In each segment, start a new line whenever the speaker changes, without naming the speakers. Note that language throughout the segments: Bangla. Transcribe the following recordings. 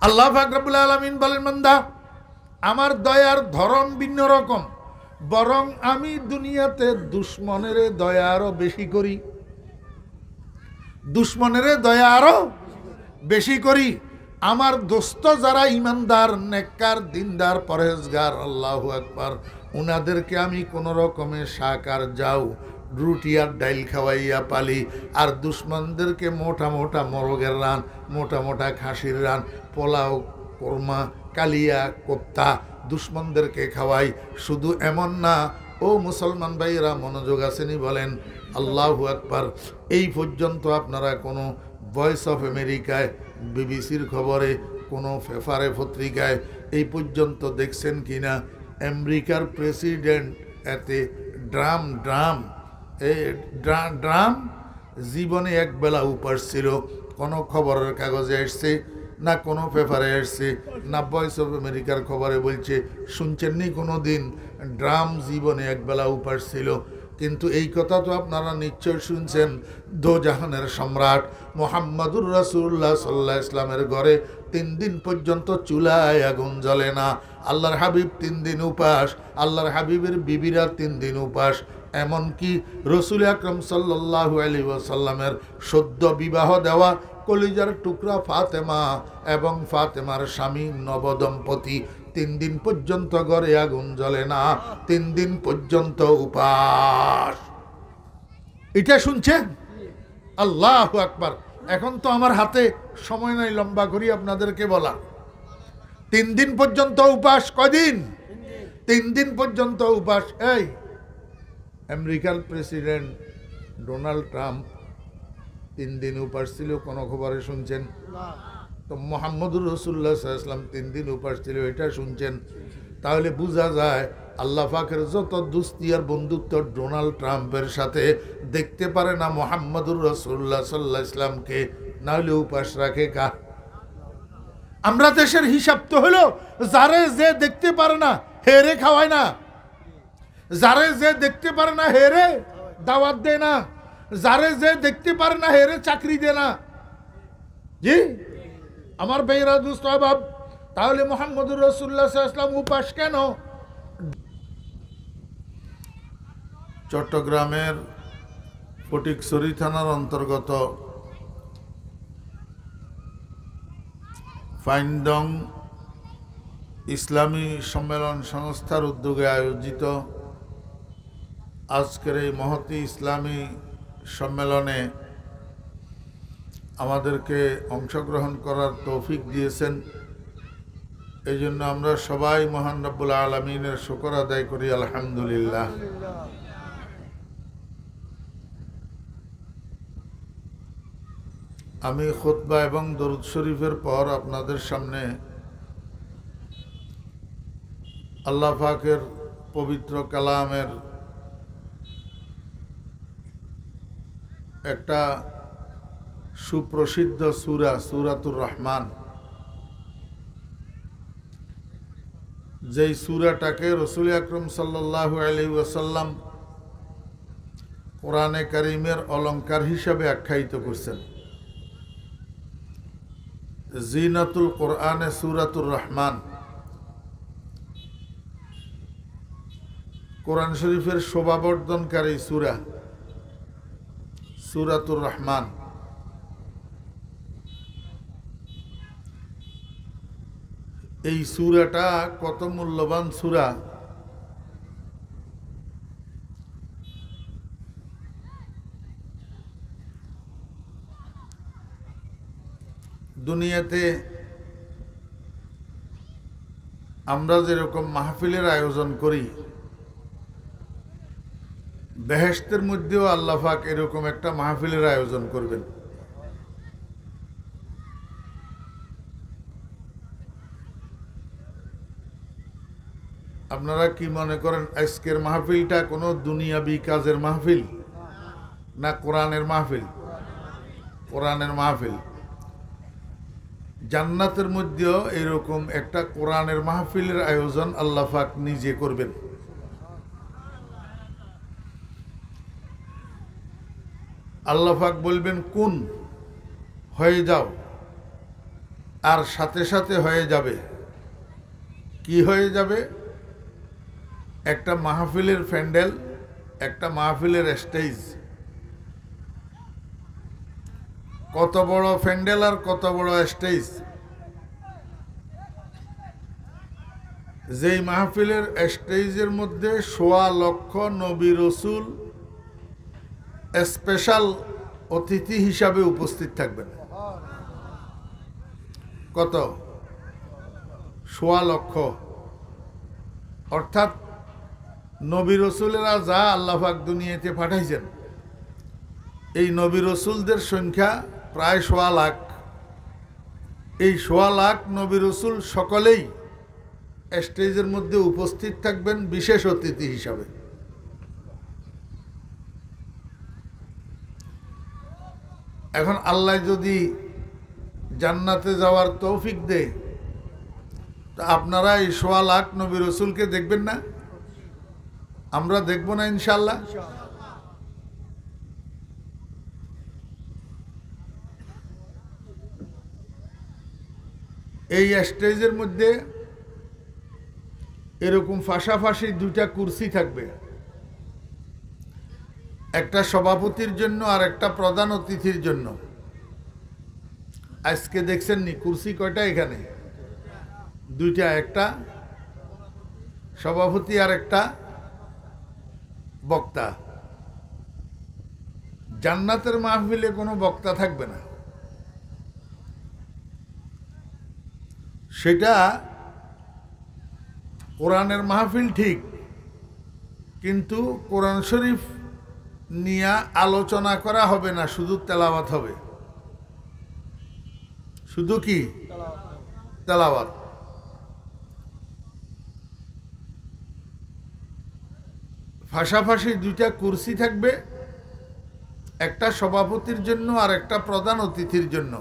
আল্লাহ পাক রব্বুল আলামিন বলেন, বান্দা আমার দয়ার ধরন ভিন্ন রকম, বরং আমি দুনিয়াতে দুশ্মনের দয়া আরো বেশি করি, দুশ্মনের দয়া আরো বেশি করি। আমার দোস্ত যারা ইমানদার, নেককার, দিনদার, পরহেজগার, আল্লাহু আকবার, উনাদেরকে আমি কোনো রকমে শাক আর যাও, রুটি আর ডাইল খাওয়াইয়া পালি। আর দুশ্মনদেরকে মোটা মোটা মোরগের রান, মোটা মোটা খাসির রান, পোলাও, কোরমা, কালিয়া, কোপ্তা দুশ্মনদেরকে খাওয়াই। শুধু এমন না, ও মুসলমান ভাইরা মনোযোগ আসেনি বলেন আল্লাহু আকবার। এই পর্যন্ত আপনারা কোনো ভয়েস অফ আমেরিকায়, বিবিসির খবরে, কোনো পেপারে, পত্রিকায় এই পর্যন্ত দেখছেন কিনা আমেরিকার প্রেসিডেন্ট এতে ড্রাম ড্রাম এই ড্রাম জীবনে একবেলা উপাস ছিল? কোনো খবরের কাগজে এসছে না, কোনো পেপারে এসছে না, ভয়েস অফ আমেরিকার খবরে বলছে? শুনছেননি কোনো দিন ড্রাম জীবনে একবেলা উপাস ছিল? কিন্তু এই কথা তো আপনারা নিশ্চয় শুনছেন, দোজাহানের সম্রাট মুহাম্মাদুর রাসূলুল্লাহ সাল্লাল্লাহু আলাইহি ইসলামের ঘরে 3 দিন পর্যন্ত চুলায় আগুন জ্বলে না। আল্লাহর হাবিব 3 দিন উপাস, আল্লাহর হাবিবের বিবিরা 3 দিন উপাস। এমনকি রসুল আকরাম সাল্লাল্লাহু আলাইহি ওয়াসাল্লামের সদ্য বিবাহ দেওয়া কলিজার টুকরা ফাতেমা এবং ফাতেমার স্বামী নবদম্পতি 3 দিন পর্যন্ত ঘরে আগুন জ্বলে না, 3 দিন পর্যন্ত উপাস। এটা শুনছেন? আল্লাহু আকবার। এখন তো আমার হাতে সময় নাই লম্বা করি আপনাদেরকে বলা। 3 দিন পর্যন্ত উপাস। কয়দিন? 3 দিন পর্যন্ত উপাস। এই আমেরিকার প্রেসিডেন্ট ডোনাল্ড ট্রাম্প 3 দিন উপাস ছিল, কোনো খবরে শুনছেন? তো মুহাম্মদুর রাসূলুল্লাহ সাল্লাল্লাহু আলাইহি ওয়াসাল্লাম 3 দিন উপাস ছিল, এটা শুনছেন? তাহলে বোঝা যায় আল্লাহ পাকের যত দুস্তি আর বন্ধুত্ব ডোনাল্ড ট্রাম্পের সাথে, দেখতে পারে না মুহাম্মদুর রাসূলুল্লাহ সাল্লাল্লাহু আলাইহি ওয়াসাল্লামকে, না হলে উপাস রাখে কা? আমরা দেশের হিসাব তো হলো, যারে যে দেখতে পারে না হেরে খাওয়ায় না, যারে যে দেখতে পারে না হেরে দাওয়াত দেয় না, যারে যে দেখতে পারে না হেরে চাকরি দেয় না। জি আমার ভাইরা দুস্থ বাব, তাহলে মুহাম্মদুর রাসূলুল্লাহ সাল্লাল্লাহু আলাইহি ওয়াসাল্লাম উপাস কেন? চট্টগ্রামের ফটিকছড়ি থানার অন্তর্গত ফাইনডং ইসলামী সম্মেলন সংস্থার উদ্যোগে আয়োজিত আজকের এই মহতী ইসলামী সম্মেলনে আমাদেরকে অংশগ্রহণ করার তৌফিক দিয়েছেন। এই জন্য আমরা সবাই মহান রব্বুল আলামিনের শুকর আদায় করি, আলহামদুলিল্লাহ। আমি খুতবা এবং দরুদ শরীফের পর আপনাদের সামনে আল্লাহ পাকের পবিত্র কালামের একটা সুপ্রসিদ্ধ সূরা, সূরাতুর রহমান, যেই সূরাটাকে রাসূল আকরাম সাল্লাল্লাহু আলাইহি ওয়াসাল্লাম কোরআনে কারীমের অলংকার হিসাবে আখ্যায়িত করছেন। জিনাতুল কোরআনে সূরাতুর রহমান, কোরআন শরীফের শোভাবর্ধনকারী সূরা, সূরাতুর রহমান। এই সূরাটা কত মূল্যবান সূরা! দুনিয়াতে আমরা যেরকম মাহফিলের আয়োজন করি, বেহেশতের মধ্যেও আল্লাহ পাক এরকম একটা মাহফিলের আয়োজন করবেন। আপনারা কি মনে করেন আজকের মাহফিলটা কোনো দুনিয়াবি কাজের মাহফিল না কোরআনের মাহফিল? কোরআনের মাহফিল। জান্নাতের মধ্যেও এরকম একটা কোরআনের মাহফিলের আয়োজন আল্লাহ পাক নিজে করবেন। আল্লাহ পাক বলবেন কুন, হয়ে যাও, আর সাথে সাথে হয়ে যাবে কি হয়ে যাবে একটা মাহফিলের প্যান্ডেল একটা মাহফিলের স্টেজ কত বড় প্যান্ডেল আর কত বড় স্টেজ যেই মাহফিলের স্টেজের মধ্যে ১.৫ লক্ষ নবী রাসূল স্পেশাল অতিথি হিসাবে উপস্থিত থাকবেন কত ১.৫ লক্ষ অর্থাৎ নবী রাসূলেরা যা আল্লাহ পাক দুনিয়াতে পাঠাইছেন এই নবী রাসূলদের সংখ্যা প্রায় ১.৫ লাখ এই ১.৫ লাখ নবী রাসূল সকলেই স্টেজের মধ্যে উপস্থিত থাকবেন বিশেষ অতিথি হিসাবে এখন আল্লাহ যদি জান্নাতে যাওয়ার তৌফিক দেয় তো আপনারা এই ১.৫ লাখ নবী রাসূলকে দেখবেন না আমরা দেখব না ইনশাআল্লাহ এই স্টেজের মধ্যে এরকম পাশাপাশি 2টা কুরসি থাকবে একটা সভাপতির জন্য আর একটা প্রধান অতিথির জন্য আজকে দেখছেন নি কুরসি কয়টা এখানে 2টা একটা সভাপতি আর একটা বক্তা জান্নাতের মাহফিলে কোনো বক্তা থাকবে না সেটা কোরআনের মাহফিল ঠিক কিন্তু কোরআন শরীফ নিয়ে আলোচনা করা হবে না শুধু তেলাওয়াত হবে শুধু কি তেলাওয়াত পাশাপাশি 2টা কুরসি থাকবে একটা সভাপতির জন্য আর একটা প্রধান অতিথির জন্য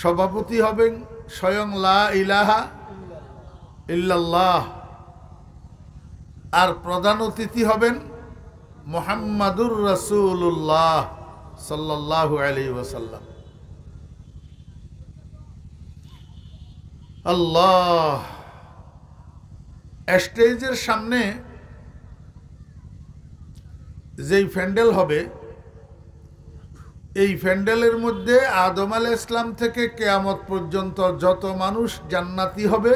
সভাপতি হবেন স্বয়ং লা ইলাহা ইল্লাল্লাহ আর প্রধান অতিথি হবেন মুহাম্মাদুর রাসূলুল্লাহ সাল্লাল্লাহু আলাইহি ওয়াসাল্লাম আল্লাহ স্টেজের সামনে যেই প্যান্ডেল হবে এই প্যান্ডেলের মধ্যে আদম আলাইহিস সালাম থেকে কিয়ামত পর্যন্ত যত মানুষ জান্নাতি হবে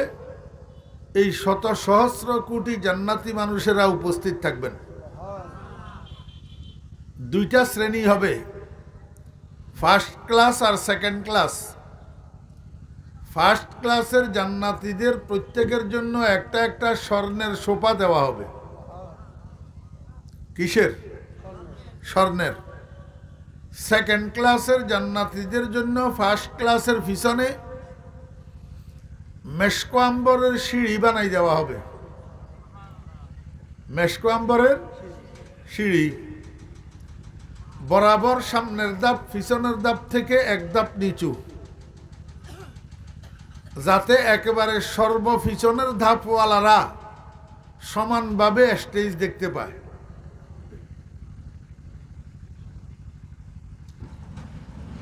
এই শত সহস্র কোটি জান্নাতি মানুষেরা উপস্থিত থাকবেন 2টা শ্রেণী হবে ফার্স্ট ক্লাস আর সেকেন্ড ক্লাস ফার্স্ট ক্লাসের জান্নাতীদের প্রত্যেকের জন্য একটা একটা স্বর্ণের সোফা দেওয়া হবে কিসের স্বর্ণের সেকেন্ড ক্লাসের জান্নাতীদের জন্য ফার্স্ট ক্লাসের পিছনে মেশকো আম্বরের সিঁড়ি বানাই দেওয়া হবে মেশকো আম্বরের সিঁড়ি বরাবর সামনের ধাপ পিছনের ধাপ থেকে এক ধাপ নিচু যাতে একেবারে সর্বপিছনের ধাপওয়ালারা সমানভাবে স্টেজ দেখতে পায়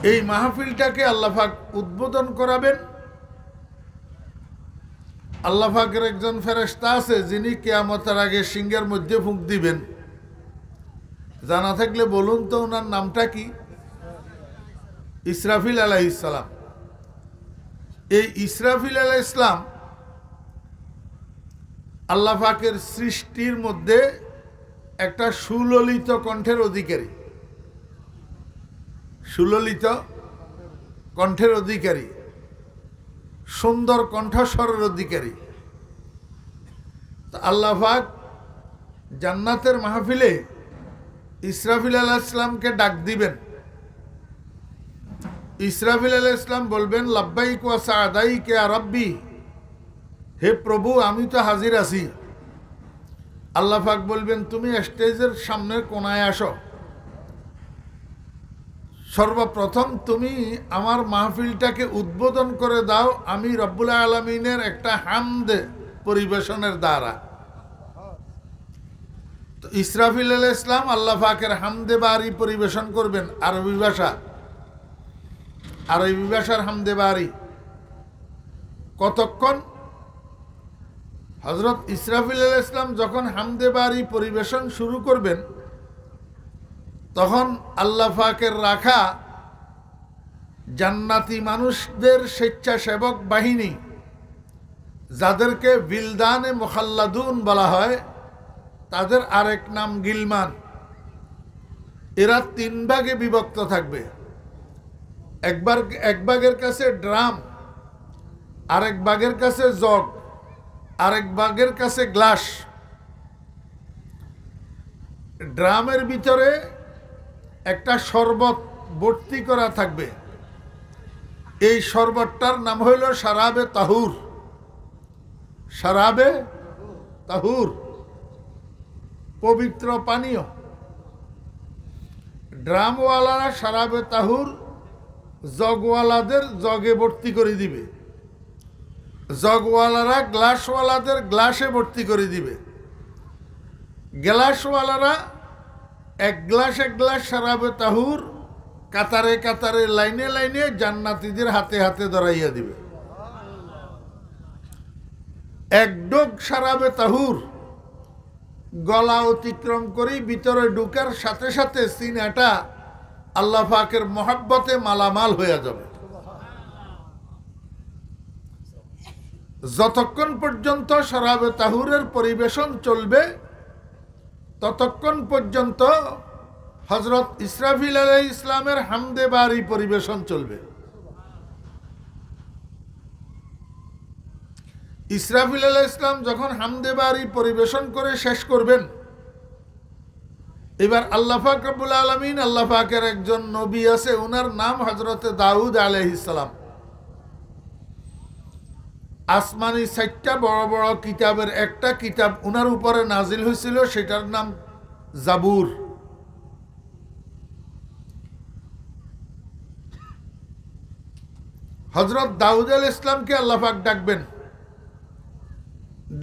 এই মাহফিলটাকে আল্লাহ পাক উদ্বোধন করাবেন আল্লাহ পাকের একজন ফেরেশতা আছে যিনি কিয়ামতের আগে সিংহের মধ্যে ফুঁক দিবেন জানা থাকলে বলুন তো ওনার নামটা কি ইসরাফিল আলাইহিস সালাম এই ইসরাফিল আলাইহিস সালাম আল্লাহ পাকের সৃষ্টির মধ্যে একটা সুললিত কণ্ঠের অধিকারী সুললিত কণ্ঠের অধিকারী সুন্দর কণ্ঠস্বরের অধিকারী আল্লাহ পাক জান্নাতের মাহফিলে ইসরাফিল আলাইহিস সালামকে ডাক দিবেন ইসরাফিল আলাইহিস সালাম বলবেন লাব্বাইক ওয়া সাআদাইক ইয়া রাব্বি হে প্রভু আমি তো হাজির আছি আল্লাহ পাক বলবেন তুমি স্টেজের সামনের কোনায় আসো সর্বপ্রথম তুমি আমার মাহফিলটাকে উদ্বোধন করে দাও আমি রব্বুল আলামিনের একটা হামদ পরিবেশনের দ্বারা তো ইসরাফিল আলাইহিস সালাম আল্লাহ পাকের হামদে বারি পরিবেশন করবেন আরবি ভাষা আরবি ভাষার হামদে বারি। কতক্ষণ? হযরত ইসরাফিল আলাইহিস সালাম যখন হামদে বারি পরিবেশন শুরু করবেন, তখন আল্লাহ পাকের রাখা জান্নাতি মানুষদের স্বেচ্ছাসেবক বাহিনী, যাদেরকে বিলদানে মুখাল্লাদুন বলা হয়, তাদের আরেক নাম গিলমান। এরা 3 ভাগে বিভক্ত থাকবে। এক ভাগের কাছে ড্রাম, আরেক ভাগের কাছে জগ, আরেক ভাগের কাছে গ্লাস। ড্রামের ভিতরে একটা শরবত ভর্তি করা থাকবে। এই শরবতটার নাম হইল শারাবে তাহুর। শারাবে তাহুর, পবিত্র পানীয়। ড্রামওয়ালারা শারাবে তাহুর জগওয়ালাদের জগে ভর্তি করে দিবে, জগওয়ালারা গ্লাসওয়ালাদের গ্লাসে ভর্তি করে দিবে। গ্লাসওয়ালারা এক গ্লাস শারাবে তাহুর কাতারে কাতারে লাইনে লাইনে জান্নাতীদের হাতে হাতে ধরাইয়া দিবে। এক ডোক শারাবে তাহুর গলা অতিক্রম করে ভিতরে ঢুকার সাথে সাথে সিনাটা আল্লাহ পাকের মহব্বতে মালামাল হয়ে যাবে। যতক্ষণ পর্যন্ত শারাবে তাহুরের পরিবেশন চলবে, ততক্ষণ পর্যন্ত হযরত ইসরাফিল আলাইহিস সালামের হামদে বারি পরিবেশন চলবে। ইসরাফিল আলাইহিস সালাম যখন হামদে বারি পরিবেশন করে শেষ করবেন, এবার আল্লাহ পাক রব্বুল আলামিন, আল্লাহ পাকের একজন নবী আছে, ওনার নাম হযরত দাউদ আলাইহিস সালাম। আসমানি 4টা বড় বড় কিতাবের একটা কিতাব ওনার উপরে নাজিল হয়েছিল, সেটার নাম জাবুর। হযরত দাউদ আলাইহিস সালামকে আল্লাহ পাক ডাকবেন,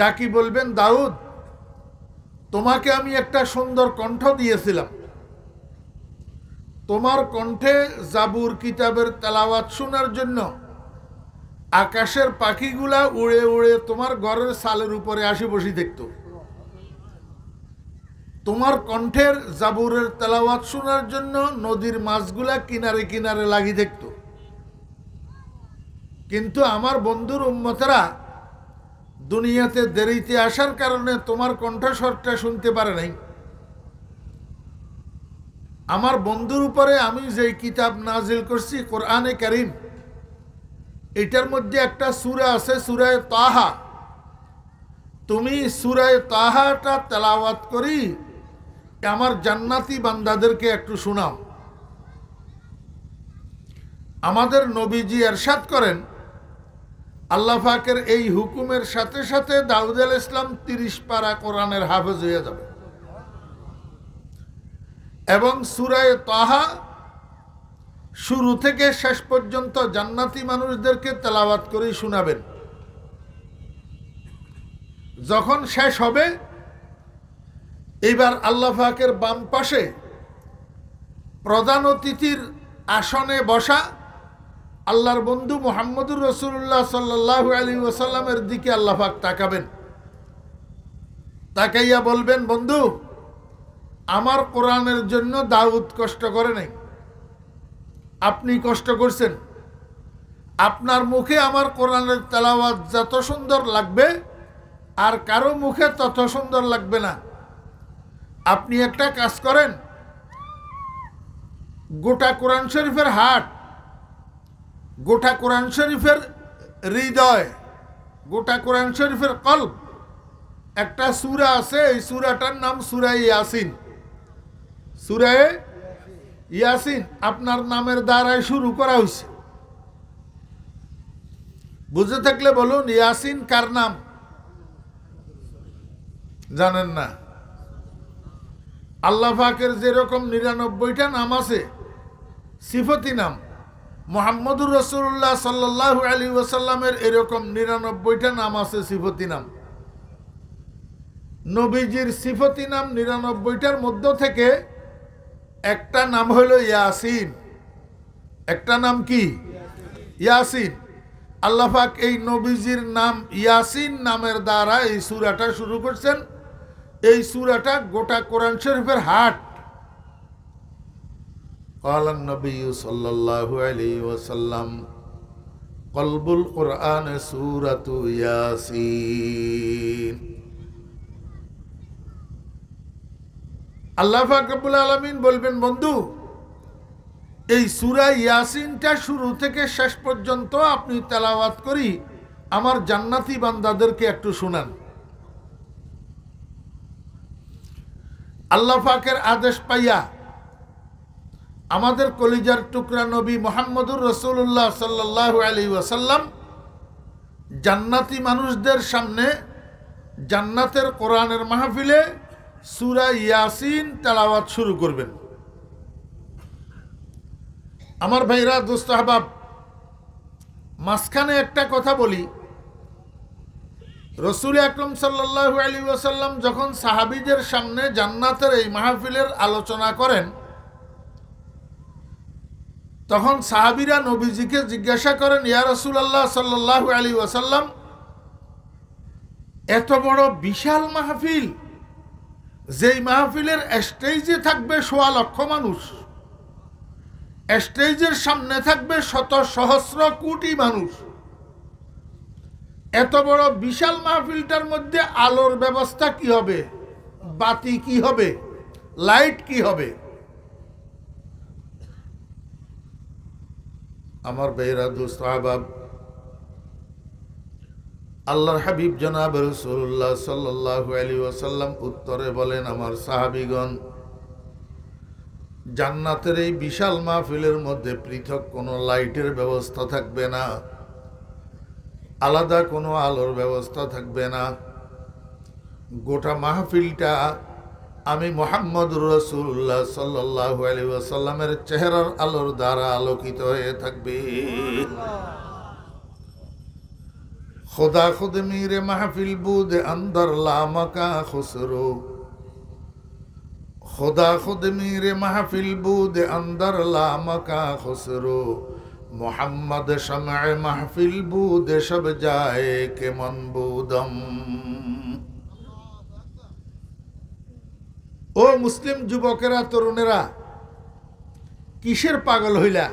ডাকি বলবেন, দাউদ, তোমাকে আমি একটা সুন্দর কণ্ঠ দিয়েছিলাম, তোমার কণ্ঠে জাবুর কিতাবের তেলাওয়াত শোনার জন্য আকাশের পাখিগুলা উড়ে উড়ে তোমার ঘরের ছালের উপরে আসি বসি দেখত। তোমার কণ্ঠের জাবুরের তেলাওয়াত শোনার জন্য নদীর মাছগুলা কিনারে কিনারে লাগি দেখত। কিন্তু আমার বন্ধুর উম্মতেরা দুনিয়াতে দেরিতে আসার কারণে তোমার কণ্ঠস্বরটা শুনতে পারে নাই। আমার বন্ধুর উপরে আমি যে কিতাব নাজিল করছি, কোরআনে কারীম, এটার মধ্যে একটা সূরা আছে, সূরা তাহা। তুমি সূরা তাহাটা তেলাওয়াত করি আমার জান্নাতি বান্দাদেরকে একটু শোনাও। আমাদের নবীজি ইরশাদ করেন, আল্লাহ পাকের এই হুকুমের সাথে সাথে দাউদ আলাইহিস সালাম 30 পারা কোরআনের হাফেজ হয়ে যাবে এবং সূরা তাহা শুরু থেকে শেষ পর্যন্ত জান্নাতি মানুষদেরকে তেলাওয়াত করে শোনাবেন। যখন শেষ হবে, এবার আল্লাহ পাকের বাম পাশে প্রধান অতিথির আসনে বসা আল্লাহর বন্ধু মুহাম্মদুর রাসূলুল্লাহ সাল্লাল্লাহু আলাইহি ওয়াসাল্লামের দিকে আল্লাহ পাক তাকাবেন, তাকাইয়া বলবেন, বন্ধু, আমার কোরআনের জন্য দাউদ কষ্ট করে নাই, আপনি কষ্ট করছেন। আপনার মুখে আমার কোরআনের তেলাওয়াত যত সুন্দর লাগবে আর কারো মুখে তত সুন্দর লাগবে না। আপনি একটা কাজ করেন, গোটা কোরআন শরীফের হাট, গোটা কোরআন শরীফের হৃদয়, গোটা কোরআন শরীফের কলব, একটা সূরা আছে, এই সূরাটার নাম সূরা ইয়াসিন। সূরা ইয়াসিন আপনার নামের দ্বারাই শুরু করা হয়েছে। বুঝে থাকলে বলুন, ইয়াসিন কার নাম? জানেন না? আল্লাহ পাকের যেরকম 99টা নাম আছে সিফতি নাম, মুহাম্মদুর রাসূলুল্লাহ সাল্লাল্লাহু আলাইহি ওয়াসাল্লামের এরকম 99টা নাম আছে সিফতি নাম। নবীজির সিফতি নাম 99টার মধ্য থেকে একটা নাম হলো ইয়াসিন। একটা নাম কি? ইয়াসিন, আল্লাহ পাক এই নবীজির নাম ইয়াসিন নামের দ্বারা এই সূরাটা শুরু করছেন। এই সূরাটা গোটা কোরআন শরীফের হাট। قال النبي صلى الله عليه وسلم قلب القرآن سورة ইয়াসিন। আল্লাহ পাক রব্বুল আলামিন বলবেন, বন্ধু এই সূরা ইয়াসিনটা শুরু থেকে শেষ পর্যন্ত আপনি তেলাওয়াত করি আমার জান্নাতি বান্দাদেরকে একটু শুনান। আল্লাহ পাকের আদেশ পাইয়া আমাদের কলিজার টুকরা নবী মুহাম্মদুর রাসূলুল্লাহ সাল্লাল্লাহু আলাইহি ওয়াসাল্লাম জান্নাতি মানুষদের সামনে জান্নাতের কোরআনের মাহফিলে সূরা ইয়াসিন তেলাওয়াত শুরু করবেন। আমার ভাইরা, দোস্ত আহবাব, মাঝখানে একটা কথা বলি। রাসূল আকরাম সাল্লাল্লাহু আলাইহি ওয়াসাল্লাম যখন সাহাবীদের সামনে জান্নাতের এই মাহফিলের আলোচনা করেন, তখন সাহাবীরা নবীজিকে জিজ্ঞাসা করেন, ইয়া রাসূলুল্লাহ সাল্লাল্লাহু আলাইহি ওয়াসাল্লাম, এত বড় বিশাল মাহফিল, যেই মাহফিলের স্টেজে থাকবে ১৬ লক্ষ মানুষ, স্টেজের সামনে থাকবে শত সহস্র কোটি মানুষ, এত বড় বিশাল মাহফিলটার মধ্যে আলোর ব্যবস্থা কি হবে, বাতি কি হবে, লাইট কি হবে? আমার ভাইরা, দোস্ত আহবাব, আল্লাহর হাবিব জনাব রাসূলুল্লাহ সাল্লাল্লাহু আলাইহি ওয়াসাল্লাম উত্তরে বলেন, আমার সাহাবীগণ, জান্নাতের এই বিশাল মাহফিলের মধ্যে পৃথক কোনো লাইটের ব্যবস্থা থাকবে না, আলাদা কোনো আলোর ব্যবস্থা থাকবে না। গোটা মাহফিলটা আমি মুহাম্মদুর রাসূলুল্লাহ সাল্লাল্লাহু আলাইহি ওয়াসাল্লামের চেহারার আলোর দ্বারা আলোকিত হয়ে থাকবে। खुदा खुद मेरे महफिल बूद अंदर लामका खुसरो, खुदा खुद मेरे महफिल बूद अंदर लामका खुसरो, मोहम्मद शमअ महफिल बूद शब जाए के मनबूदम। ও মুসলিম যুবকেরা, তরুণেরা, কিসের পাগল হইলা?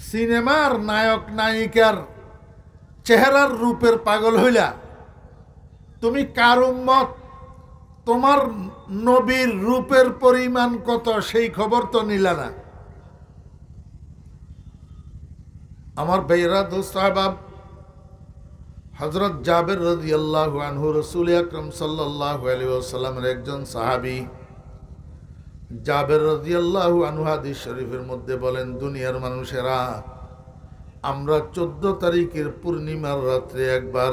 সিনেমার নায়ক নায়িকার চেহারার রূপের পাগল হইলা? তুমি কার উম্মত? তোমার নবীর রূপের পরিমাণ কত সেই খবর তো নিলা না। আমার ভাইরা, দোস্ত আহবাব, হযরত জাবের রাদিয়াল্লাহু আনহু রাসূল আকরাম সাল্লাল্লাহু আলাইহি ওয়াসাল্লামের একজন সাহাবী। জাবের রাদিয়াল্লাহু আনহু হাদিস শরীফের মধ্যে বলেন, দুনিয়ার মানুষেরা, আমরা 14 তারিখের পূর্ণিমার রাত্রে একবার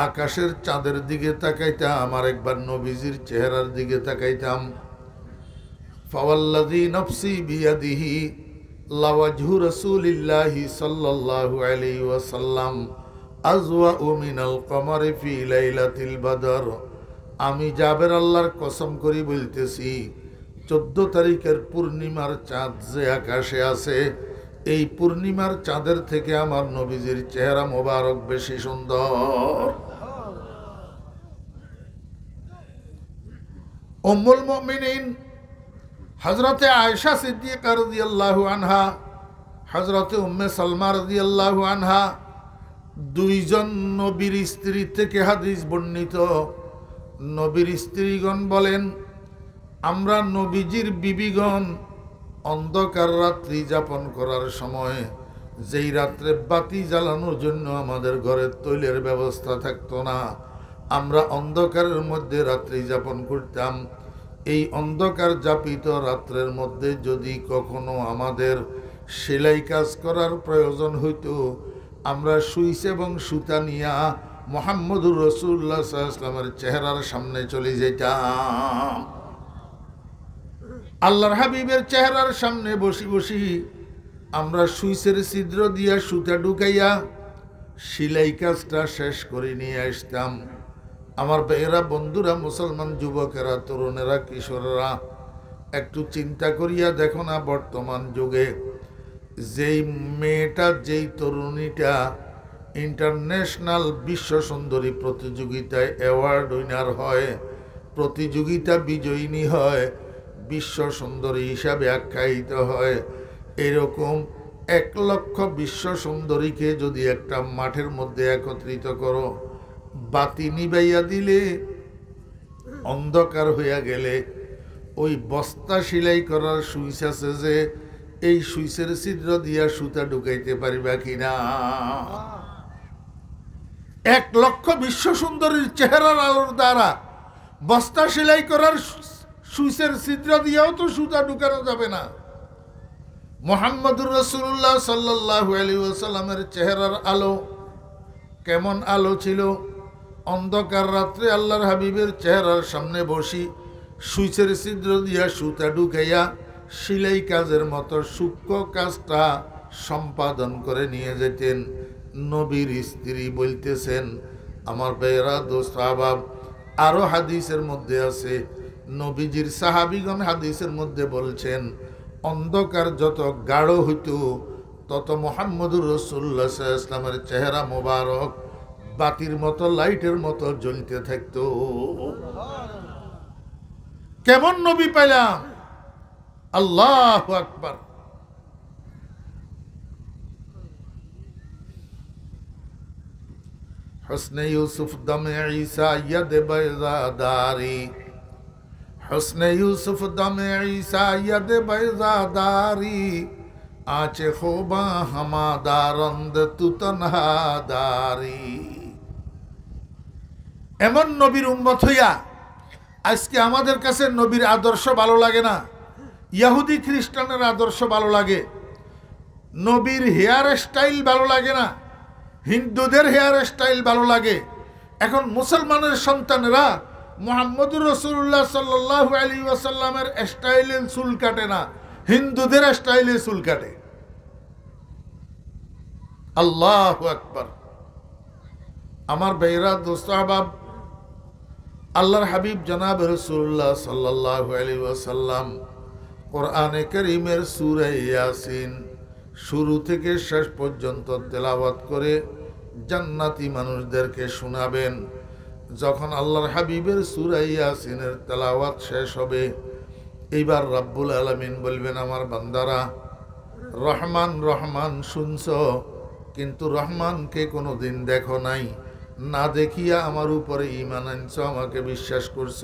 আকাশের চাঁদের দিকে তাকাইতাম, আর একবার নবীজির চেহারার দিকে তাকাইতাম। ফাওয়াল্লাযী নফসি বিয়াদিহি লাওয়াজহু রাসূলিল্লাহি সাল্লাল্লাহু আলাইহি ওয়াসাল্লাম আযওয়াউ মিনাল কমারি ফি লাইলাতিল বদর। আমি জাবের আল্লাহর কসম করি বলতেছি, 14 তারিখের পূর্ণিমার চাঁদ যে আকাশে আছে, এই পূর্ণিমার চাঁদের থেকে আমার নবীজির চেহারা মোবারক বেশি সুন্দর। উম্মুল মুমিনিন হযরতে আয়েশা সিদ্দিকা রাদিয়াল্লাহু আনহা, হযরতে উম্মে সালমা রাদিয়াল্লাহু আনহা, দুইজন নবীর স্ত্রী থেকে হাদিস বর্ণিত। নবীর স্ত্রীগণ বলেন, আমরা নবীজির বিবিগণ অন্ধকার রাত্রি যাপন করার সময়, যেই রাত্রে বাতি জ্বালানোর জন্য আমাদের ঘরে তৈলের ব্যবস্থা থাকতো না, আমরা অন্ধকারের মধ্যে রাত্রি যাপন করতাম। এই অন্ধকার যাপিত রাত্রের মধ্যে যদি কখনো আমাদের সেলাই কাজ করার প্রয়োজন হইতো, আমরা সুইচ এবং সুতা নিয়া মুহাম্মদুর রাসূলুল্লাহ সাল্লাল্লাহু আলাইহি ওয়াসাল্লামের চেহারার সামনে চলে যেতাম। আল্লাহর হাবিবের চেহারার সামনে বসি বসি আমরা সুইচের ছিদ্র দিয়া সুতা ঢুকাইয়া সেলাই কাজটা শেষ করে নিয়ে আসতাম। আমার ভাইয়েরা, বন্ধুরা, মুসলমান যুবকেরা, তরুণেরা, কিশোররা, একটু চিন্তা করিয়া দেখো না, বর্তমান যুগে যেই মেয়েটা, যেই তরুণীটা ইন্টারন্যাশনাল বিশ্ব সুন্দরী প্রতিযোগিতায় অ্যাওয়ার্ড উইনার হয়, প্রতিযোগিতা বিজয়িনী হয়, বিশ্ব সুন্দরী হিসাবে আখ্যায়িত হয়, এরকম 1,00,000 বিশ্ব সুন্দরীকে যদি একটা মাঠের মধ্যে একত্রিত করো, বাতি নিবাইয়া দিলে, অন্ধকার হইয়া গেলে, ওই বস্তা সেলাই করার সুইচ আছে যে, এই সুইচের ছিদ্র দিয়া সুতা ঢুকাইতে পারিবা কিনা? 1,00,000 বিশ্ব সুন্দরীর চেহারার আলোর দ্বারা বস্তা সেলাই করার সুইচের ছিদ্র দিয়েও তো সুতা ঢুকানো যাবে না। মুহাম্মদুর রাসূলুল্লাহ সাল্লাল্লাহু আলাইহি ওয়াসাল্লামের চেহারার আলো কেমন আলো ছিল? অন্ধকার রাত্রে আল্লাহর হাবিবের চেহারার সামনে বসি সুইচের ছিদ্র দিয়া সুতা ঢুকাইয়া সেলাই কাজের মতো সূক্ষ্ম কাজটা সম্পাদন করে নিয়ে যেতেন। নবীর স্ত্রী বলতেছেন, আমার ভাইয়েরা, দোস্ত আহবাব, আরো হাদিসের মধ্যে আছে, নবীজির সাহাবীগণ হাদিসের মধ্যে বলছেন, অন্ধকার যত গাঢ় হইত তত মুহাম্মদুর রাসূলুল্লাহ সাল্লাল্লাহু আলাইহি ওয়াসাল্লামের চেহারা মোবারক বাতির মতো, লাইটের মতো জ্বলতে থাকতো। কেমন নবী পাইলাম! আল্লাহু আকবার। হুসনে ইউসুফ দমে ঈসা ইয়াদ বাইজাদারি, হুসনে ইউসুফ দমে ঈসা ইয়াদ বাইজাদারি, আচে খোবা হামাদারন্দ তু তনহাদারি। এমন নবীর উম্মত হইয়া আজকে আমাদের কাছে নবীর আদর্শ ভালো লাগে না, ইহুদি খ্রিস্টানের আদর্শ ভালো লাগে, নবীর হেয়ার স্টাইল ভালো লাগে না, হিন্দুদের হেয়ার স্টাইল ভালো লাগে। এখন মুসলমানের সন্তানেরা মুহাম্মদুর রাসূলুল্লাহ সাল্লাল্লাহু আলাইহি ওয়াসাল্লামের স্টাইলে চুল কাটে না, হিন্দুদের স্টাইলে চুল কাটে। আল্লাহু আকবার। আমার ভাইরা, দোস্ত আহবাব, আল্লাহর হাবিব জনাব রাসূলুল্লাহ সাল্লাল্লাহু আলাইহি ওয়াসাল্লাম কোরআনে কারীমের সূরা ইয়াসিন শুরু থেকে শেষ পর্যন্ত তেলাওয়াত করে জান্নাতি মানুষদেরকে শোনাবেন। যখন আল্লাহর হাবিবের সূরা ইয়াসিনের তেলাওয়াত শেষ হবে, এইবার রাব্বুল আলামিন বলবেন, আমার বান্দারা, রহমান রহমান শুনছ, কিন্তু রহমানকে কোনোদিন দেখো নাই, না দেখিয়া আমার উপরে ঈমান আনছ, আমাকে বিশ্বাস করছ।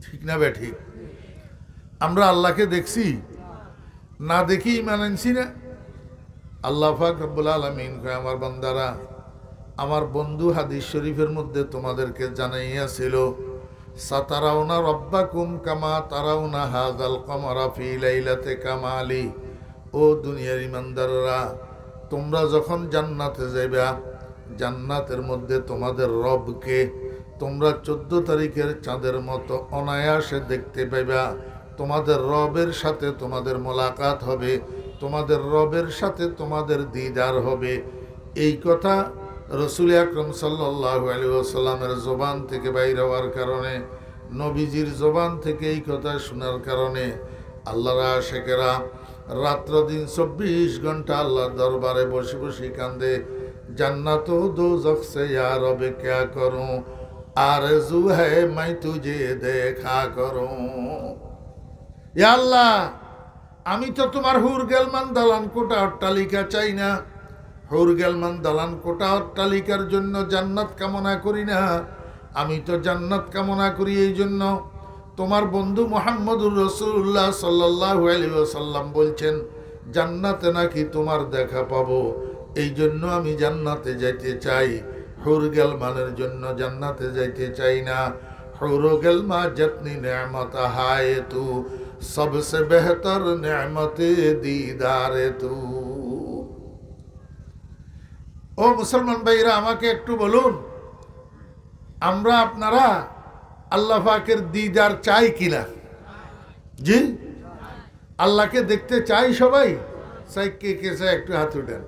ঠিক না বে ঠিক? আমরা আল্লাহকে দেখছি, না দেখি ঈমান আনছি না? আল্লাহ পাক রব্বুল আলামিন কয়, আমার বান্দারা, আমার বন্ধু হাদিস শরীফের মধ্যে তোমাদেরকে জানাইয়াছিল, সাতারাউনা রব্বাকুম কামা তারাউনা হাযাল কমারা ফি লাইলাতি কামালি। ও দুনিয়ার ইমানদাররা, তোমরা যখন জান্নাতে যাইবা, জান্নাতের মধ্যে তোমাদের রবকে তোমরা 14 তারিখের চাঁদের মতো অনায়াসে দেখতে পাইবা। তোমাদের রবের সাথে তোমাদের মোলাকাত হবে, তোমাদের রবের সাথে তোমাদের দিদার হবে। এই কথা রাসূল আকরাম সাল্লাল্লাহু আলাইহি ওয়াসাল্লামের জবান থেকে বাইর হওয়ার কারণে, নবীজির জবান থেকে এই কথা শোনার কারণে আল্লাহর আশিকেরা রাত্র দিন 24 ঘন্টা আল্লাহর দরবারে বসে বসে কান্দে, জান্নাত ও দোজখ সে ইয়া রব ক্যা করুঁ, আরজু হ্যায় मैं तुझे देखा करूं। ইয়া আল্লাহ, আমি তো তোমার হুর গেলমান দালান কোটা অট্টালিকা চাই না, হুর গেলমান দালান কোটা অট্টালিকার জন্য জান্নাত কামনা করি না, আমি তো জান্নাত কামনা করি এই জন্য তোমার বন্ধু মুহাম্মদুর রাসূলুল্লাহ সাল্লাল্লাহু আলাইহি ওয়াসাল্লাম বলছেন, জান্নাতে নাকি তোমার দেখা পাবো, এই জন্য আমি জান্নাতে যাইতে চাই, হুর গেলমানের জন্য জান্নাতে যাইতে চাই না। হুর গেলমা জিতনি নেমত হায় তু, সবসে বেহতর নেমতে দিদারে তু। ও মুসলমান ভাইরা, আমাকে একটু বলুন, আমরা আপনারা আল্লাহ পাকের দিদার চাই কিনা? জি, আল্লাহকে দেখতে চাই সবাই? চাই কে কে চাই? একটু হাত উঠেন।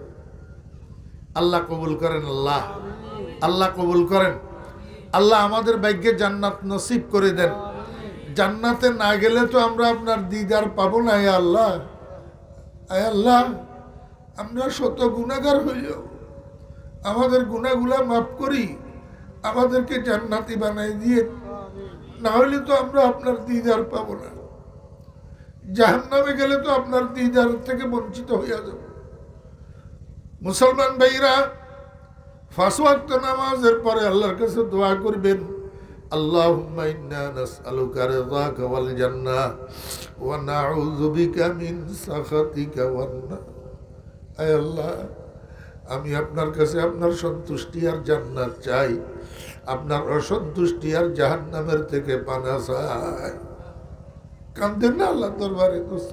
আল্লাহ কবুল করেন, আল্লাহ আল্লাহ কবুল করেন। আল্লাহ আমাদের ভাগ্যে জান্নাত নসিব করে দেন। জান্নাতে না গেলে তো আমরা আপনার দিদার পাবো না। আল্লাহ, আয় আল্লাহ, আমরা শত গুনাহগার হইলেও আমাদের গুনাহগুলা মাফ করি, আমাদেরকে জান্নাতি বানাই দিয়ে, না হলে তো আমরা আপনার দিদার পাবো না। জাহান্নামে গেলে তো আপনার দিদার থেকে বঞ্চিত হইয়া যাব। মুসলমান ভাইরা, 5 ওয়াক্ত নামাজের পরে আল্লাহর কাছে দোয়া করবেন, আল্লাহুম্মা ইন্না নাসআলুকা রিযাকা ওয়াল জান্নাহ ওয়া নাউযু বিকা মিন সাখাতিকা ওয়ান নার। আয় আল্লাহ, আমি আপনার কাছে আপনার সন্তুষ্টি আর জান্নাত চাই, আপনার অসন্তুষ্টি আর জাহান্নামের থেকে পানা চাই। কান্দেন না আল্লাহ দরবারে দোস্ত,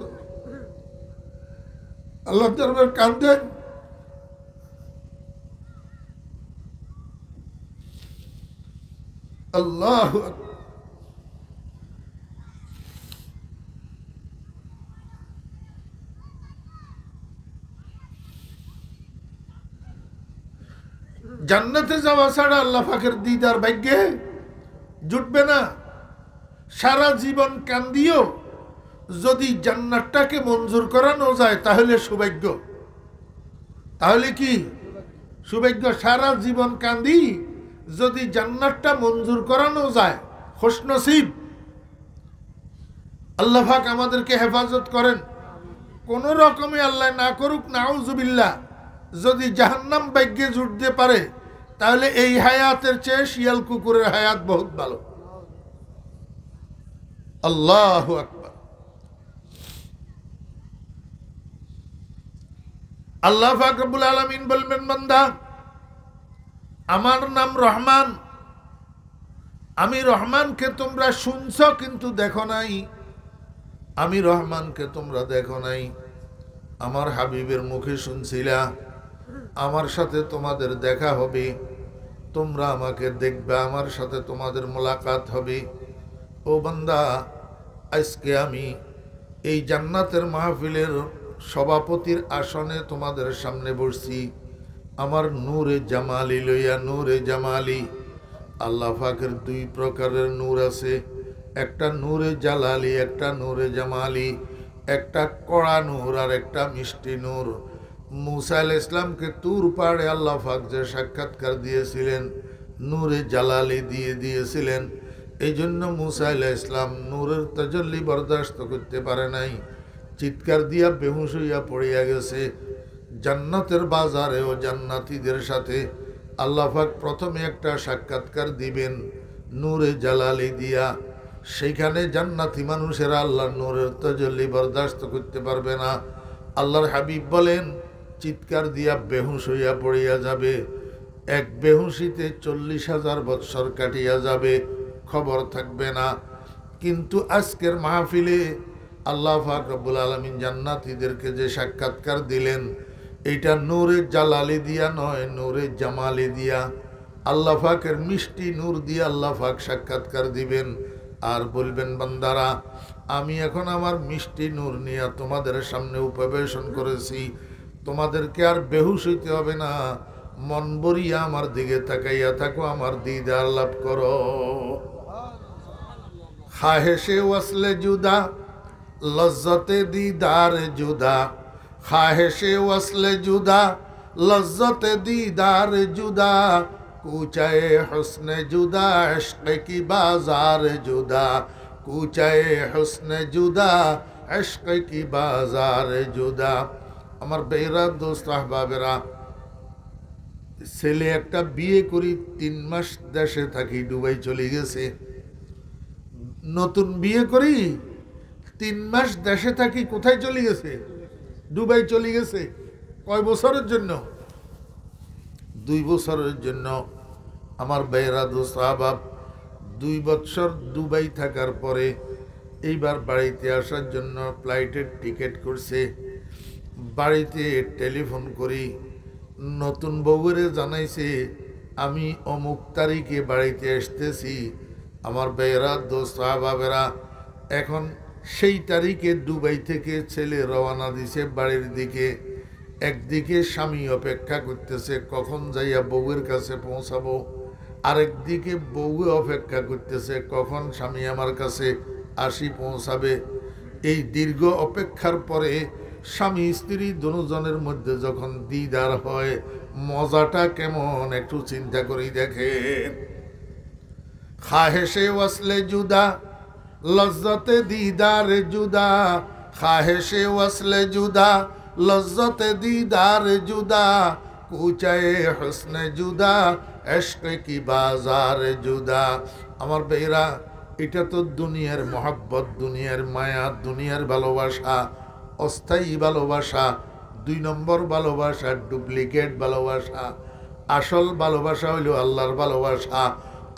আল্লাহ দরবার কান্দেন। আল্লাহ জান্নাতে যাওয়া ছাড়া আল্লাহ পাকের দিদার ভাগ্যে জুটবে না। সারা জীবন কান্দিও যদি জান্নাতটাকে মঞ্জুর করানো যায় তাহলে সৌভাগ্য। তাহলে কি সৌভাগ্য? সারা জীবন কান্দি যদি জান্নাতটা মঞ্জুর করানো যায়, খুশনসিব। আল্লাহ পাক আমাদেরকে হেফাজত করেন। কোন রকমে আল্লাহ না করুক, নাউজুবিল্লাহ, যদি জাহান্নাম ভাগ্যে জুটতে পারে তাহলে এই হায়াতের চেয়ে শিয়াল কুকুরের হায়াত বহুত ভালো। আল্লাহু আকবার। আল্লাহ পাক রব্বুল আলামিন বলবেন, বান্দা, আমার নাম রহমান, আমি রহমানকে তোমরা শুনছ কিন্তু দেখো নাই, আমি রহমানকে তোমরা দেখো নাই। আমার হাবিবের মুখে শুনছিলা, আমার সাথে তোমাদের দেখা হবে, তোমরা আমাকে দেখবে, আমার সাথে তোমাদের মোলাকাত হবে। ও বান্দা, আজকে আমি এই জান্নাতের মাহফিলের সভাপতির আসনে তোমাদের সামনে বসছি, আমার নূরে জামালি লইয়া। নূরে জামালি, আল্লাহ পাকের 2 প্রকারের নূর আছে, একটা নূরে জালালি, একটা নূরে জামালি, একটা কড়া নূর আর একটা মিষ্টি নূর। মুসা আলাইহিস ইসলামকে তুর পাহাড়ে আল্লাহ পাক যে সাক্ষাৎকার দিয়েছিলেন, নূরে জালালি দিয়ে দিয়েছিলেন। এই জন্য মুসা আলাইহিস ইসলাম নূরের তাজাল্লি বরদাস্ত করতে পারে নাই, চিৎকার দিয়া বেহুশ হইয়া পড়িয়া গেছে। জান্নাতের বাজারে ও জান্নাতীদের সাথে আল্লাহ পাক প্রথমে একটা সাক্ষাৎকার দিবেন নূরে জালালি দিয়া। সেইখানে জান্নাতি মানুষেরা আল্লাহর নূরের তাজাল্লি বরদাস্ত করতে পারবে না। আল্লাহর হাবিব বলেন, চিৎকার দিয়া বেহুশ হইয়া পড়িয়া যাবে। এক বেহুশিতে 40,000 বৎসর কাটিয়া যাবে, খবর থাকবে না। কিন্তু আজকের মাহফিলে আল্লাহ পাক রব্বুল আলামিন জান্নাতীদেরকে যে সাক্ষাৎকার দিলেন, এইটা নূরে জালালি দিয়া নয়, নূরে জামালি দিয়া। আল্লাহ পাকের মিষ্টি নূর দিয়া আল্লাহ পাক সাক্ষাৎকার দিবেন আর বলবেন, বান্দারা, আমি এখন আমার মিষ্টি নূর নিয়ে তোমাদের সামনে উপবেশন করেছি, তোমাদেরকে আর বেহুশ হইতে হবে না, মন ভরিয়া আমার দিকে তাকাইয়া থাকো, আমার দিদার লাভ করো। খাহেশে ওয়াসলে জুদা, লজ্জতে দিদার জুদা। খাহেশে ওয়াসলে জুদা, লজ্জতে দিদার জুদা। কুচায়ে হুসনে জুদা, ইশক কি বাজার জুদা। কুচায়ে হুসনে জুদা, ইশক কি বাজার জুদা। আমার বেরা দোস্ত আহবাবেরা, ছেলে একটা বিয়ে করি, 3 মাস দেশে থাকি, দুবাই চলে গেছে। নতুন বিয়ে করি, 3 মাস দেশে থাকি, কোথায় চলে গেছে? দুবাই চলে গেছে। কয় বছরের জন্য? 2 বছরের জন্য। আমার বেরা দোস্ত আহবাব, 2 বছর দুবাই থাকার পরে এইবার বাড়িতে আসার জন্য ফ্লাইটের টিকিট করছে। বাড়িতে টেলিফোন করি, নতুন বউরে জানাইছে আমি অমুক তারিখে বাড়িতে আসতেছি। আমার বেরা দোস্ত আহবাবেরা, এখন সেই তারিখে দুবাই থেকে ছেলে রওনা দিছে বাড়ির দিকে। একদিকে স্বামী অপেক্ষা করতেছে কখন যাইয়া বউয়ের কাছে পৌঁছাবো, আরেকদিকে বউ অপেক্ষা করতেছে কখন স্বামী আমার কাছে আসি পৌঁছাবে। এই দীর্ঘ অপেক্ষার পরে স্বামী স্ত্রী দুজনের মধ্যে যখন দিদার হয় মজাটা কেমন একটু চিন্তা করেই দেখেন। খাহেশে ওয়াসলে জুদা লজ্জতে দিদার জুদা, খাহেশে ওয়াসলে জুদা লজ্জতে দিদার জুদা, কুচায়ে হসনে জুদা এশকে কি বাজার জুদা। আমার বেরা, এটা তো দুনিয়ার মহাব্বত, দুনিয়ার মায়া, দুনিয়ার ভালোবাসা, অস্থায়ী ভালোবাসা, 2 নম্বর ভালোবাসা, ডুপ্লিকেট ভালোবাসা। আসল ভালোবাসা হইল আল্লাহর ভালোবাসা,